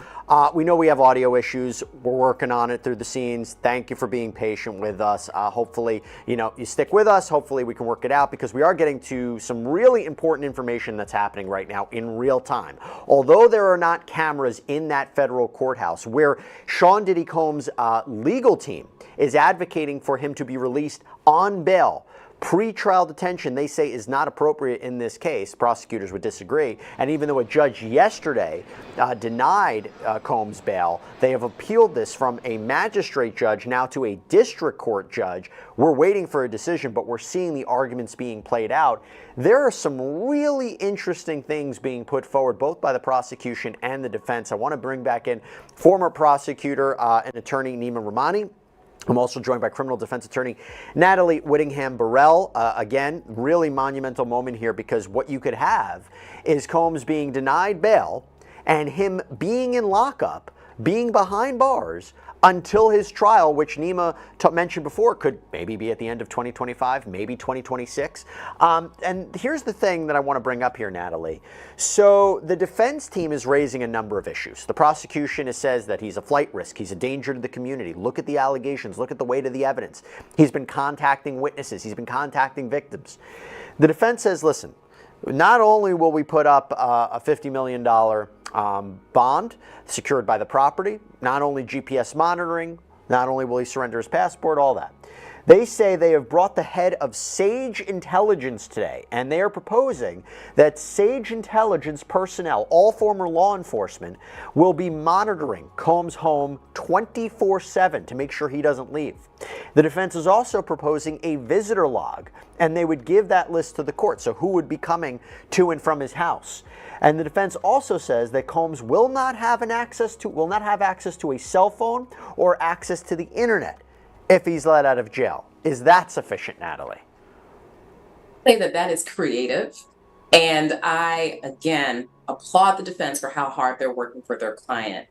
we know we have audio issues. We're working on it through the scenes. Thank you for being patient with us. Hopefully, you stick with us. Hopefully, we can work it out because we are getting to some really important information that's happening right now in real time. Although there are not cameras in that federal courthouse where Sean Diddy Combs' legal team is advocating for him to be released on bail. Pre-trial detention, they say, is not appropriate in this case. Prosecutors would disagree. And even though a judge yesterday denied Combs bail, they have appealed this from a magistrate judge now to a district court judge. We're waiting for a decision, but we're seeing the arguments being played out. There are some really interesting things being put forward, both by the prosecution and the defense. I want to bring back in former prosecutor and attorney Nima Rahmani. I'm also joined by criminal defense attorney Natalie Whittingham-Burrell. Again, really monumental moment here because what you could have is Combs being denied bail and him being in lockup, being behind bars until his trial, which Nima mentioned before, could maybe be at the end of 2025, maybe 2026. And here's the thing that I want to bring up here, Natalie. So the defense team is raising a number of issues. The prosecution says that he's a flight risk. He's a danger to the community. Look at the allegations. Look at the weight of the evidence. He's been contacting witnesses. He's been contacting victims. The defense says, listen, not only will we put up a $50 million bond secured by the property, not only GPS monitoring, not only will he surrender his passport, all that. They say they have brought the head of Sage Intelligence today, and they are proposing that Sage Intelligence personnel, all former law enforcement, will be monitoring Combs' home 24/7 to make sure he doesn't leave. The defense is also proposing a visitor log, and they would give that list to the court, so who would be coming to and from his house. And the defense also says that Combs will not have access to a cell phone or access to the internet if he's let out of jail. Is that sufficient, Natalie? I say that is creative. And I, again, applaud the defense for how hard they're working for their client.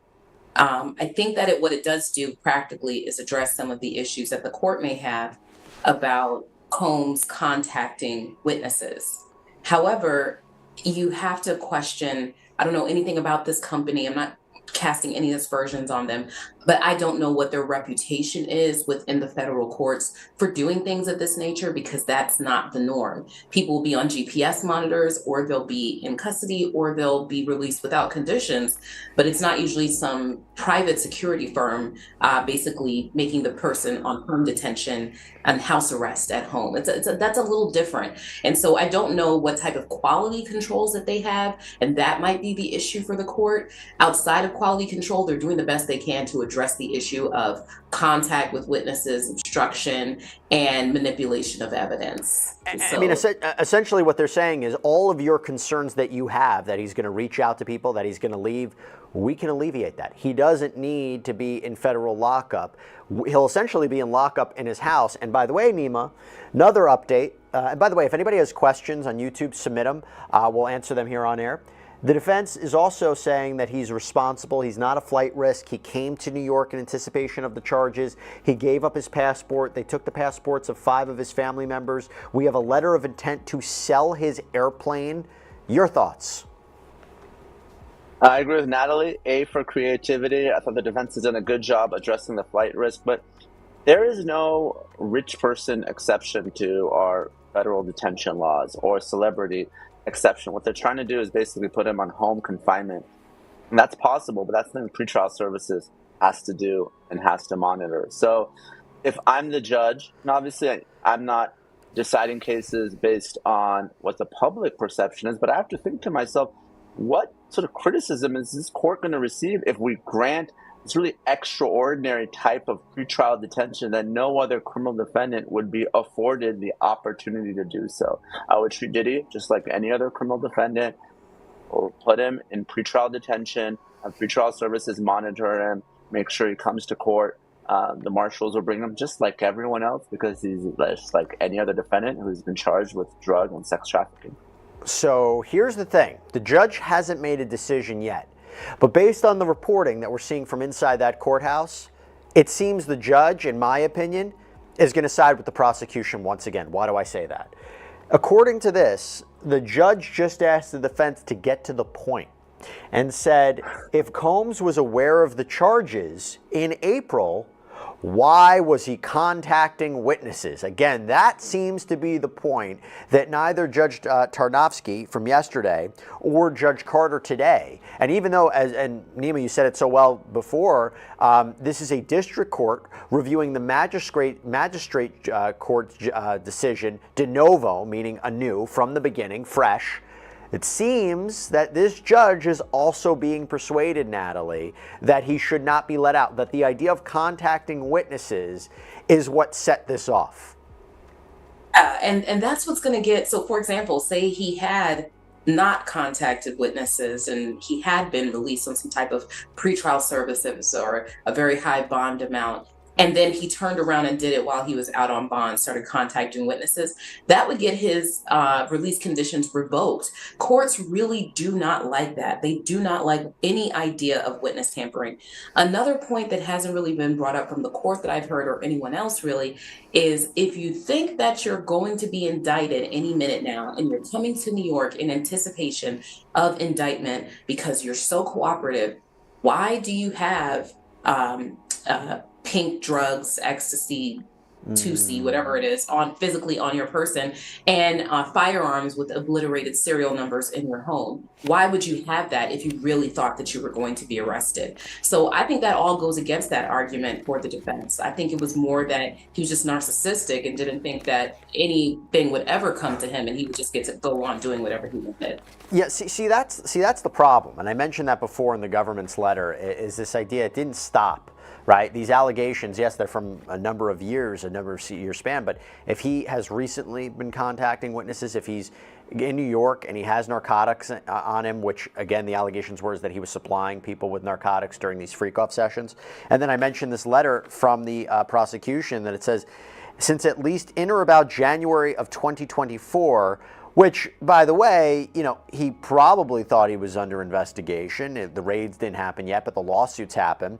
I think that what it does do practically is address some of the issues that the court may have about Combs contacting witnesses. However, you have to question, I don't know anything about this company. I'm not casting any aspersions on them, but I don't know what their reputation is within the federal courts for doing things of this nature, because that's not the norm. People will be on GPS monitors, or they'll be in custody, or they'll be released without conditions, but it's not usually some private security firm basically making the person on home detention and house arrest at home. That's a little different. And so I don't know what type of quality controls that they have, and that might be the issue for the court. Outside of quality control, they're doing the best they can to address the issue of contact with witnesses, obstruction, and manipulation of evidence. I mean, essentially what they're saying is all of your concerns that you have, that he's going to reach out to people, that he's going to leave, we can alleviate that. He doesn't need to be in federal lockup. He'll essentially be in lockup in his house. And by the way, Nima, another update. And by the way, if anybody has questions on YouTube, submit them. We'll answer them here on air. The defense is also saying that he's responsible. He's not a flight risk. He came to New York in anticipation of the charges. He gave up his passport. They took the passports of 5 of his family members. We have a letter of intent to sell his airplane. Your thoughts? I agree with Natalie. A, for creativity. I thought the defense has done a good job addressing the flight risk, but there is no rich person exception to our federal detention laws or celebrity exception. What they're trying to do is basically put him on home confinement. And that's possible, but that's something pretrial services has to do and has to monitor. So if I'm the judge, and obviously I'm not deciding cases based on what the public perception is, but I have to think to myself, what sort of criticism is this court going to receive if we grant this really extraordinary type of pretrial detention that no other criminal defendant would be afforded the opportunity to do so? I would treat Diddy just like any other criminal defendant, or put him in pretrial detention, have pretrial services monitor him, make sure he comes to court. The marshals will bring him just like everyone else, because he's just like any other defendant who's been charged with drug and sex trafficking. So here's the thing. The judge hasn't made a decision yet. But based on the reporting that we're seeing from inside that courthouse, it seems the judge, in my opinion, is going to side with the prosecution once again. Why do I say that? According to this, the judge just asked the defense to get to the point and said, if Combs was aware of the charges in April, why was he contacting witnesses? Again, that seems to be the point that neither Judge Tarnowski from yesterday or Judge Carter today, and even though, and Nima, you said it so well before, this is a district court reviewing the magistrate court's decision de novo, meaning anew, from the beginning, fresh. It seems that this judge is also being persuaded, Natalie, that he should not be let out, that the idea of contacting witnesses is what set this off. And that's what's going to get, so for example, say he had not contacted witnesses and he had been released on some type of pretrial services or a very high bond amount, and then he turned around and did it while he was out on bond, started contacting witnesses, that would get his release conditions revoked. Courts really do not like that. They do not like any idea of witness tampering. Another point that hasn't really been brought up from the court that I've heard, or anyone else really, is if you think that you're going to be indicted any minute now and you're coming to New York in anticipation of indictment because you're so cooperative, why do you have pink drugs, ecstasy, 2C, whatever it is, physically on your person, and firearms with obliterated serial numbers in your home? Why would you have that if you really thought that you were going to be arrested? So I think that all goes against that argument for the defense. I think it was more that he was just narcissistic and didn't think that anything would ever come to him and he would just get to go on doing whatever he wanted. Yeah, see that's the problem. And I mentioned that before in the government's letter, is this idea it didn't stop. Right? These allegations, yes, they're from a number of year span, but if he has recently been contacting witnesses, if he's in New York and he has narcotics on him, which again, the allegations were is that he was supplying people with narcotics during these freak-off sessions. And then I mentioned this letter from the prosecution that it says, since at least in or about January of 2024, which, by the way, he probably thought he was under investigation. The raids didn't happen yet, but the lawsuits happened.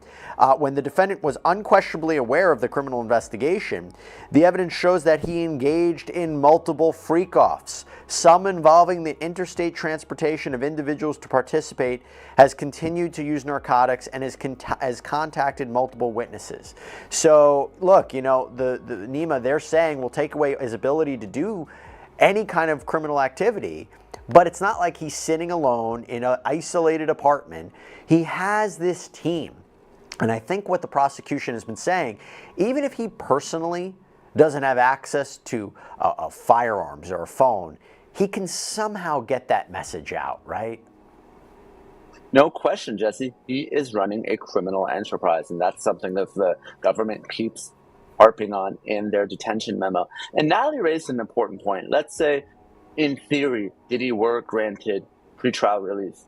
When the defendant was unquestionably aware of the criminal investigation, the evidence shows that he engaged in multiple freak-offs, some involving the interstate transportation of individuals to participate, has continued to use narcotics, and has contacted multiple witnesses. So, look, the Nima, they're saying will take away his ability to do any kind of criminal activity, but it's not like he's sitting alone in an isolated apartment. He has this team. And I think what the prosecution has been saying, even if he personally doesn't have access to firearms or a phone, he can somehow get that message out, right? No question, Jesse. He is running a criminal enterprise, and that's something that the government keeps harping on in their detention memo. And Natalie raised an important point. Let's say, in theory, Diddy were granted pretrial release.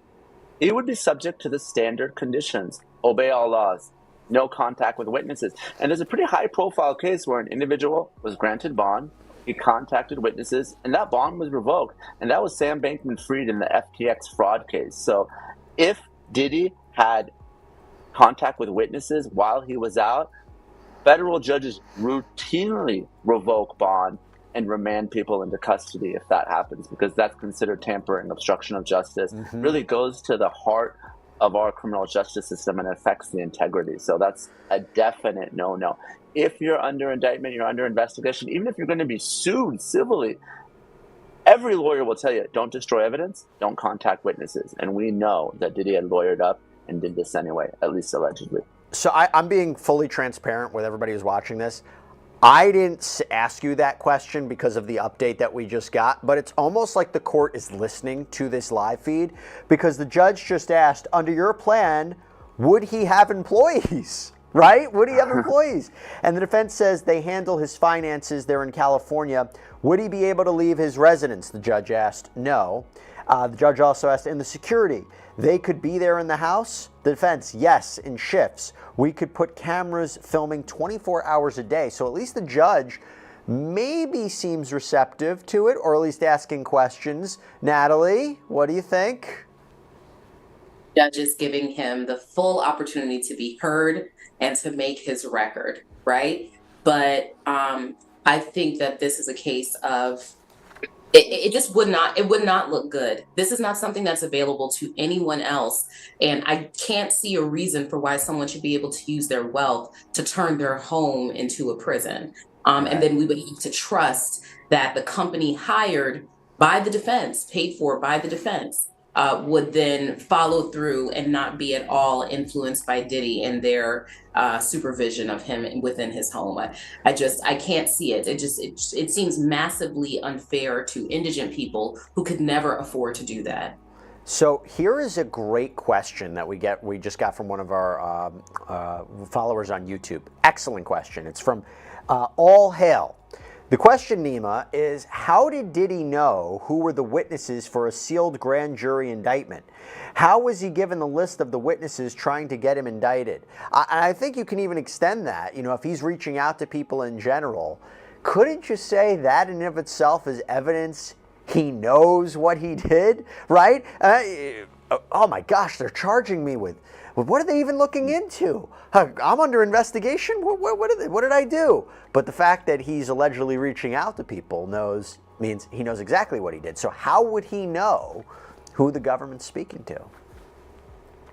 He would be subject to the standard conditions: obey all laws, no contact with witnesses. And there's a pretty high-profile case where an individual was granted bond, he contacted witnesses, and that bond was revoked. And that was Sam Bankman-Fried in the FTX fraud case. So if Diddy had contact with witnesses while he was out, federal judges routinely revoke bond and remand people into custody if that happens, because that's considered tampering, obstruction of justice. Really goes to the heart of our criminal justice system and affects the integrity. So that's a definite no-no. If you're under indictment, you're under investigation, even if you're going to be sued civilly, every lawyer will tell you, don't destroy evidence, don't contact witnesses. And we know that Diddy had lawyered up and did this anyway, at least allegedly. So I'm being fully transparent with everybody who's watching this. I didn't ask you that question because of the update that we just got, but it's almost like the court is listening to this live feed, because the judge just asked, under your plan, would he have employees? Right? Would he have employees? And the defense says they handle his finances. They're in California. Would he be able to leave his residence? The judge asked, no. The judge also asked, in the security, they could be there in the house? The defense, yes, in shifts. We could put cameras filming 24 hours a day. So at least the judge maybe seems receptive to it, or at least asking questions. Natalie, what do you think? Judge is giving him the full opportunity to be heard and to make his record, right? But I think that this is a case of it just would not look good. This is not something that's available to anyone else. And I can't see a reason for why someone should be able to use their wealth to turn their home into a prison. And then we would have to trust that the company hired by the defense, paid for by the defense, would then follow through and not be at all influenced by Diddy and their supervision of him within his home. I can't see it. It seems massively unfair to indigent people who could never afford to do that. So here is a great question that we just got from one of our followers on YouTube. Excellent question. It's from All Hail. The question, Nima, is how did Diddy know who were the witnesses for a sealed grand jury indictment? How was he given the list of the witnesses trying to get him indicted? I think you can even extend that. You know, if he's reaching out to people in general, couldn't you say that in and of itself is evidence he knows what he did, right? Oh my gosh, they're charging me with what are they even looking into? I'm under investigation? What did I do? But the fact that he's allegedly reaching out to people means he knows exactly what he did. So how would he know who the government's speaking to?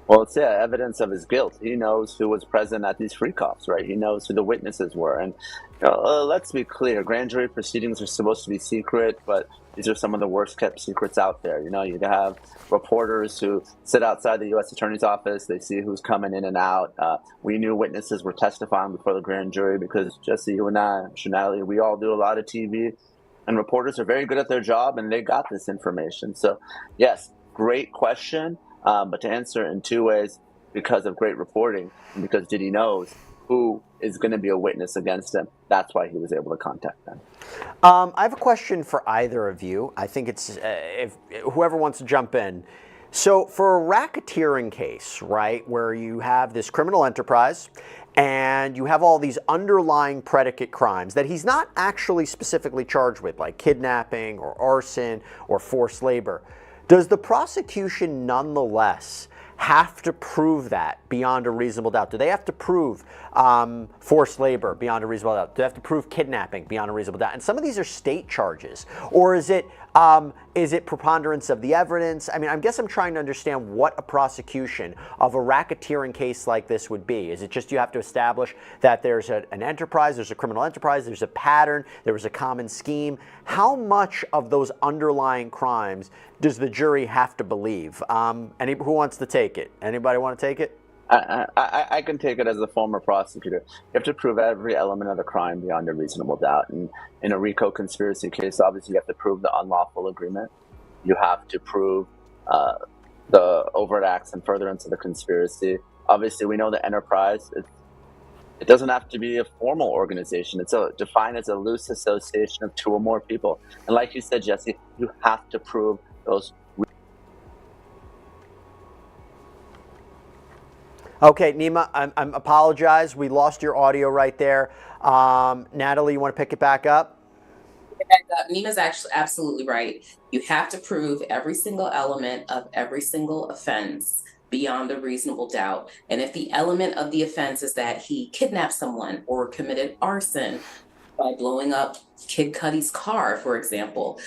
Well, it's evidence of his guilt. He knows who was present at these freak-offs, right? He knows who the witnesses were. And let's be clear, grand jury proceedings are supposed to be secret, but these are some of the worst kept secrets out there. You know, you have reporters who sit outside the U.S. Attorney's office. They see who's coming in and out. We knew witnesses were testifying before the grand jury because, Jesse, you and I, Shanali, we all do a lot of TV. And reporters are very good at their job, and they got this information. So, yes, great question. But to answer in two ways, because of great reporting and because Diddy knows who is going to be a witness against him, that's why he was able to contact them. I have a question for either of you. I think it's if whoever wants to jump in. So for a racketeering case, right, where you have this criminal enterprise and you have all these underlying predicate crimes that he's not actually specifically charged with, like kidnapping or arson or forced labor, does the prosecution nonetheless have to prove that beyond a reasonable doubt? Do they have to prove forced labor beyond a reasonable doubt? Do they have to prove kidnapping beyond a reasonable doubt? And some of these are state charges. Or is it preponderance of the evidence? I mean, I guess I'm trying to understand what a prosecution of a racketeering case like this would be. Is it just you have to establish that there's an enterprise, there's a criminal enterprise, there's a pattern, there was a common scheme? How much of those underlying crimes does the jury have to believe? Who wants to take it? Anybody want to take it? I can take it as a former prosecutor. You have to prove every element of the crime beyond a reasonable doubt. And in a RICO conspiracy case, obviously you have to prove the unlawful agreement. You have to prove the overt acts and furtherance of the conspiracy. Obviously, we know the enterprise. It doesn't have to be a formal organization. It's defined as a loose association of two or more people. And like you said, Jesse, you have to prove those. Okay, Nima, I apologize. We lost your audio right there. Natalie, you want to pick it back up? Nima's actually absolutely right. You have to prove every single element of every single offense beyond a reasonable doubt. And if the element of the offense is that he kidnapped someone or committed arson by blowing up Kid Cudi's car, for example,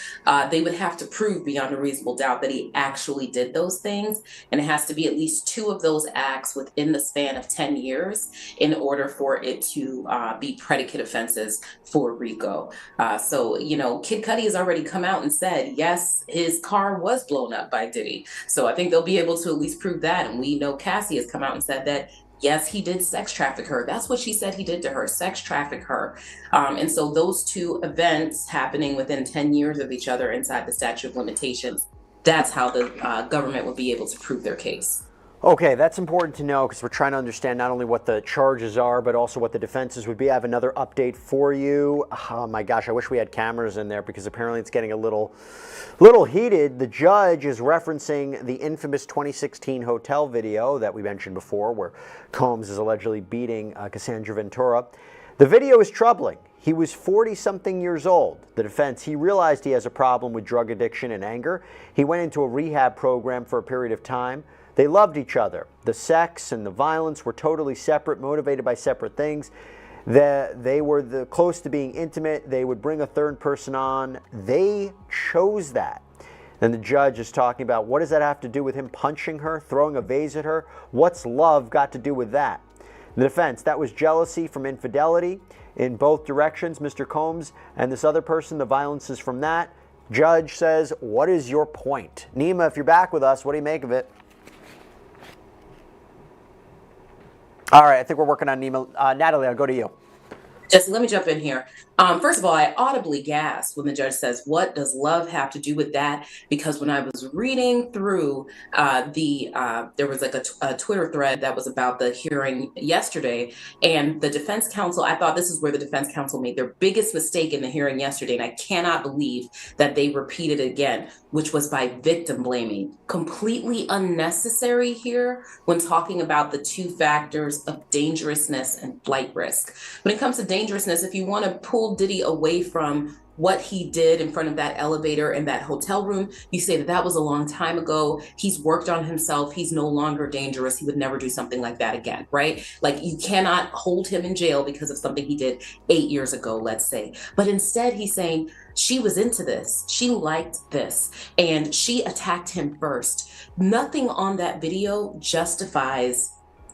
they would have to prove beyond a reasonable doubt that he actually did those things. And it has to be at least two of those acts within the span of 10 years in order for it to be predicate offenses for RICO. So, you know, Kid Cudi has already come out and said, yes, his car was blown up by Diddy. So I think they'll be able to at least prove that. And we know Cassie has come out and said that yes, he did sex traffic her. That's what she said he did to her, sex traffic her. And so those two events happening within 10 years of each other inside the statute of limitations, that's how the government would be able to prove their case. Okay, that's important to know because we're trying to understand not only what the charges are, but also what the defenses would be. I have another update for you. Oh my gosh, I wish we had cameras in there because apparently it's getting a little heated. The judge is referencing the infamous 2016 hotel video that we mentioned before where Combs is allegedly beating Cassandra Ventura. The video is troubling. He was 40-something years old. The defense, he realized he has a problem with drug addiction and anger. He went into a rehab program for a period of time. They loved each other. The sex and the violence were totally separate, motivated by separate things. They were close to being intimate. They would bring a third person on. They chose that. And the judge is talking about, what does that have to do with him punching her, throwing a vase at her? What's love got to do with that? The defense, that was jealousy from infidelity in both directions, Mr. Combs and this other person, the violence is from that. Judge says, what is your point? Nima, if you're back with us, what do you make of it? All right, I think we're working on Nima. Natalie, I'll go to you. Jesse, let me jump in here. First of all, I audibly gasped when the judge says, what does love have to do with that? Because when I was reading through there was like a Twitter thread that was about the hearing yesterday, and the defense counsel, I thought this is where the defense counsel made their biggest mistake in the hearing yesterday, and I cannot believe that they repeated it again, which was by victim blaming. Completely unnecessary here when talking about the two factors of dangerousness and flight risk. When it comes to dangerousness, if you want to pull Diddy away from what he did in front of that elevator in that hotel room, you say that was a long time ago. He's worked on himself. He's no longer dangerous. He would never do something like that again, right? Like, you cannot hold him in jail because of something he did 8 years ago, let's say. But instead he's saying she was into this. She liked this, and she attacked him first. Nothing on that video justifies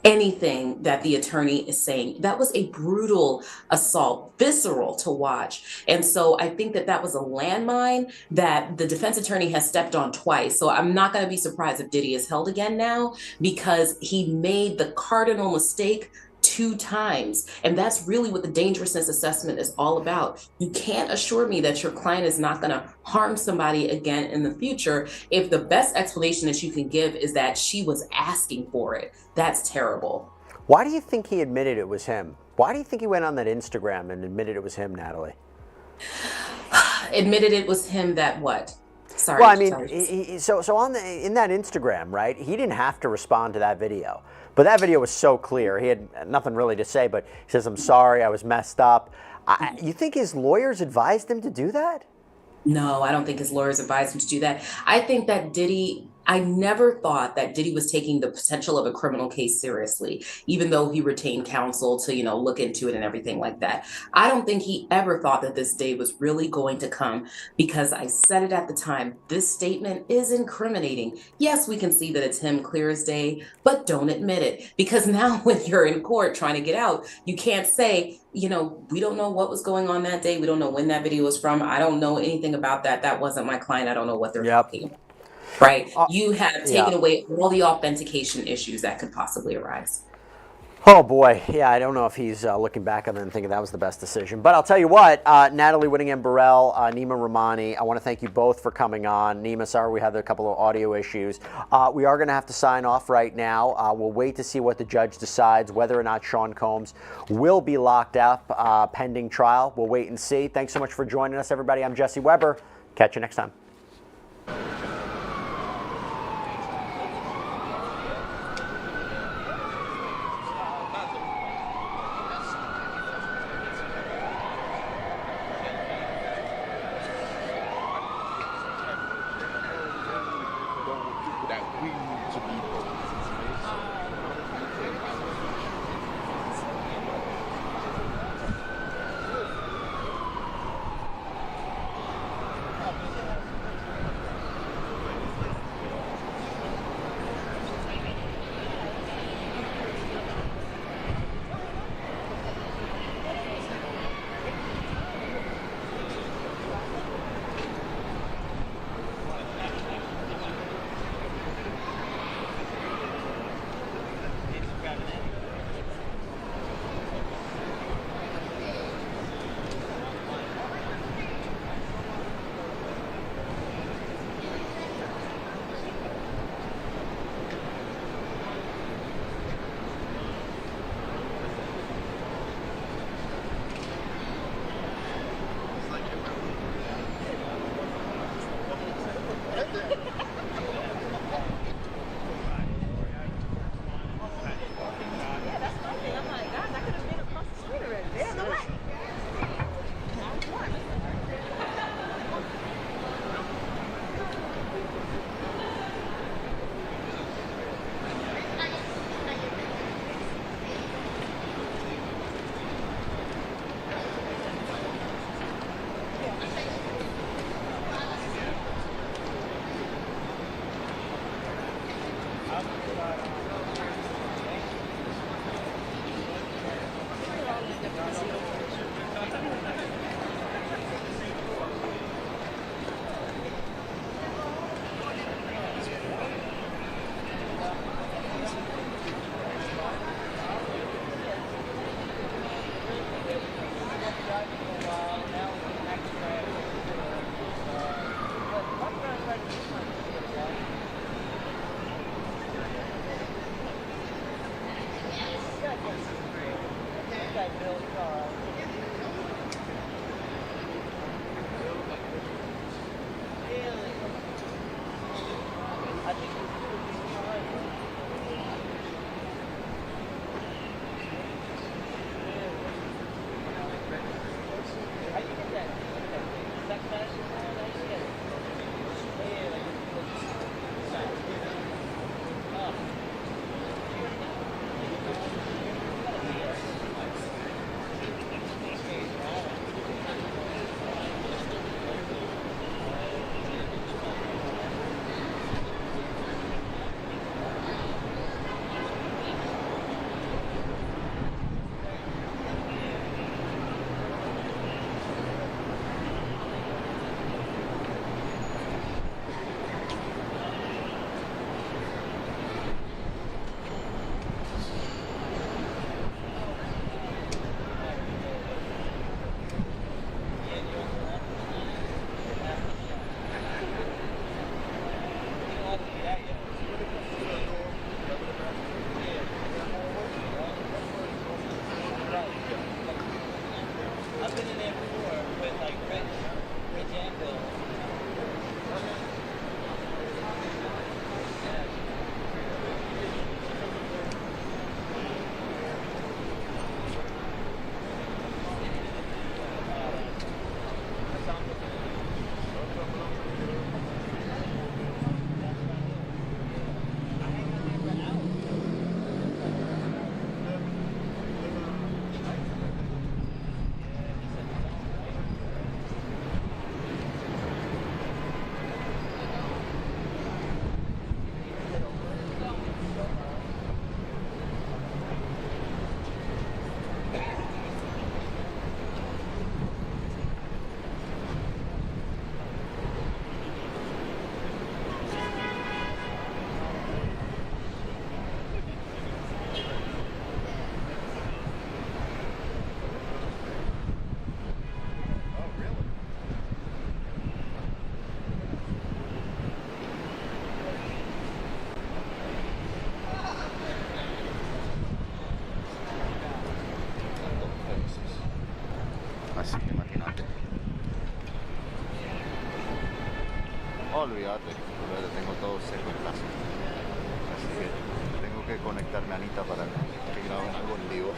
anything that the attorney is saying. That was a brutal assault, visceral to watch. And so I think that was a landmine that the defense attorney has stepped on twice. So I'm not going to be surprised if Diddy is held again now, because he made the cardinal mistake 2 times. And that's really what the dangerousness assessment is all about. You can't assure me that your client is not going to harm somebody again in the future if the best explanation that you can give is that she was asking for it. That's terrible. Why do you think he admitted it was him? Why do you think he went on that Instagram and admitted it was him, Natalie? Admitted it was him that what? Sorry. Well, I mean, in that Instagram, right, he didn't have to respond to that video. But that video was so clear. He had nothing really to say, but he says, I'm sorry, I was messed up. You think his lawyers advised him to do that? No, I don't think his lawyers advised him to do that. I think that I never thought that Diddy was taking the potential of a criminal case seriously, even though he retained counsel to, look into it and everything like that. I don't think he ever thought that this day was really going to come, because I said it at the time, this statement is incriminating. Yes, we can see that it's him clear as day, but don't admit it, because now when you're in court trying to get out, you can't say, we don't know what was going on that day. We don't know when that video was from. I don't know anything about that. That wasn't my client. I don't know what they're talking about. Right? You have taken away all the authentication issues that could possibly arise. Oh boy, yeah, I don't know if he's looking back on it and thinking that was the best decision. But I'll tell you what, Natalie Whittingham-Burrell, Nima Rahmani, I want to thank you both for coming on. Nima, sorry we had a couple of audio issues. We are going to have to sign off right now. We'll wait to see what the judge decides, whether or not Sean Combs will be locked up pending trial. We'll wait and see. Thanks so much for joining us, everybody. I'm Jesse Weber. Catch you next time. olvídate, tengo todo seco en casa. Así que tengo que conectarme a Anita para que graben algo en vivo.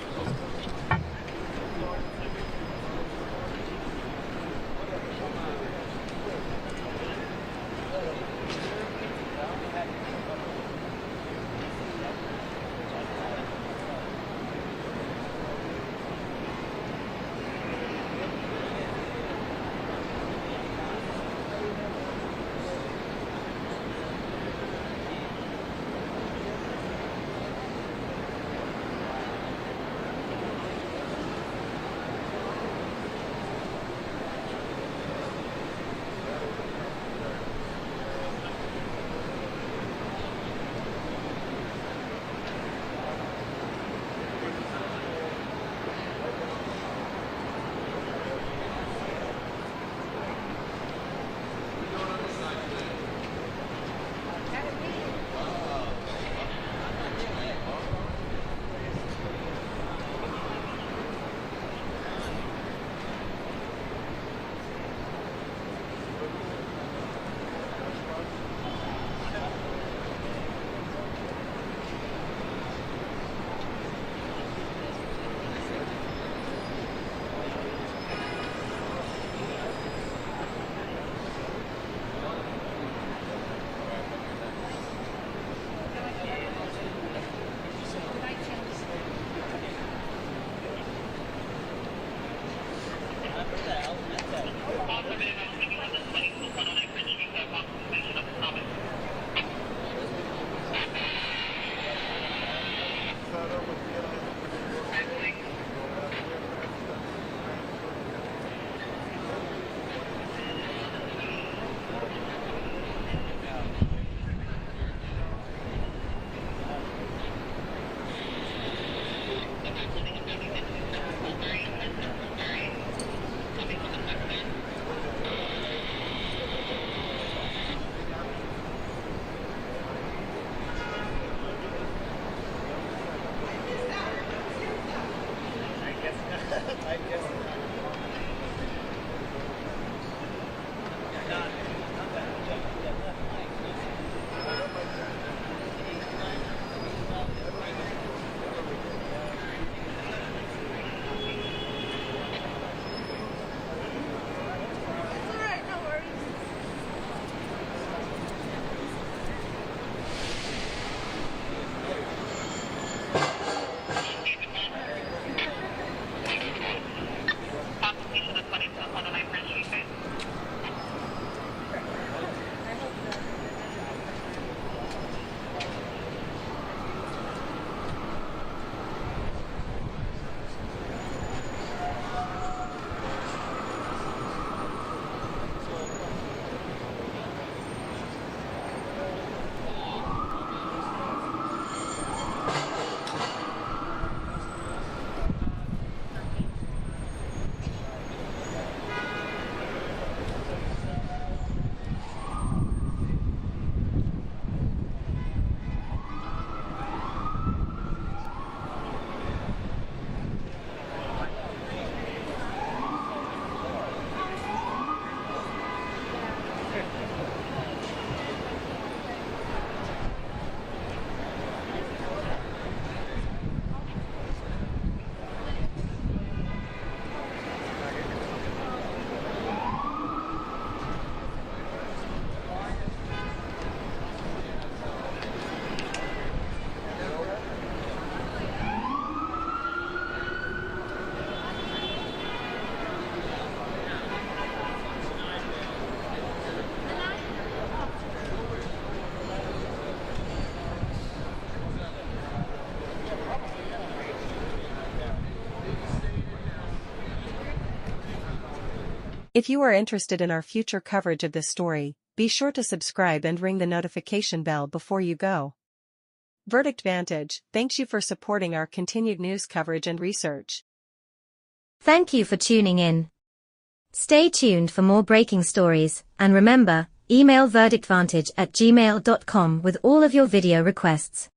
If you are interested in our future coverage of this story, be sure to subscribe and ring the notification bell before you go. Verdict Vantage thanks you for supporting our continued news coverage and research. Thank you for tuning in. Stay tuned for more breaking stories, and remember, email verdictvantage@gmail.com with all of your video requests.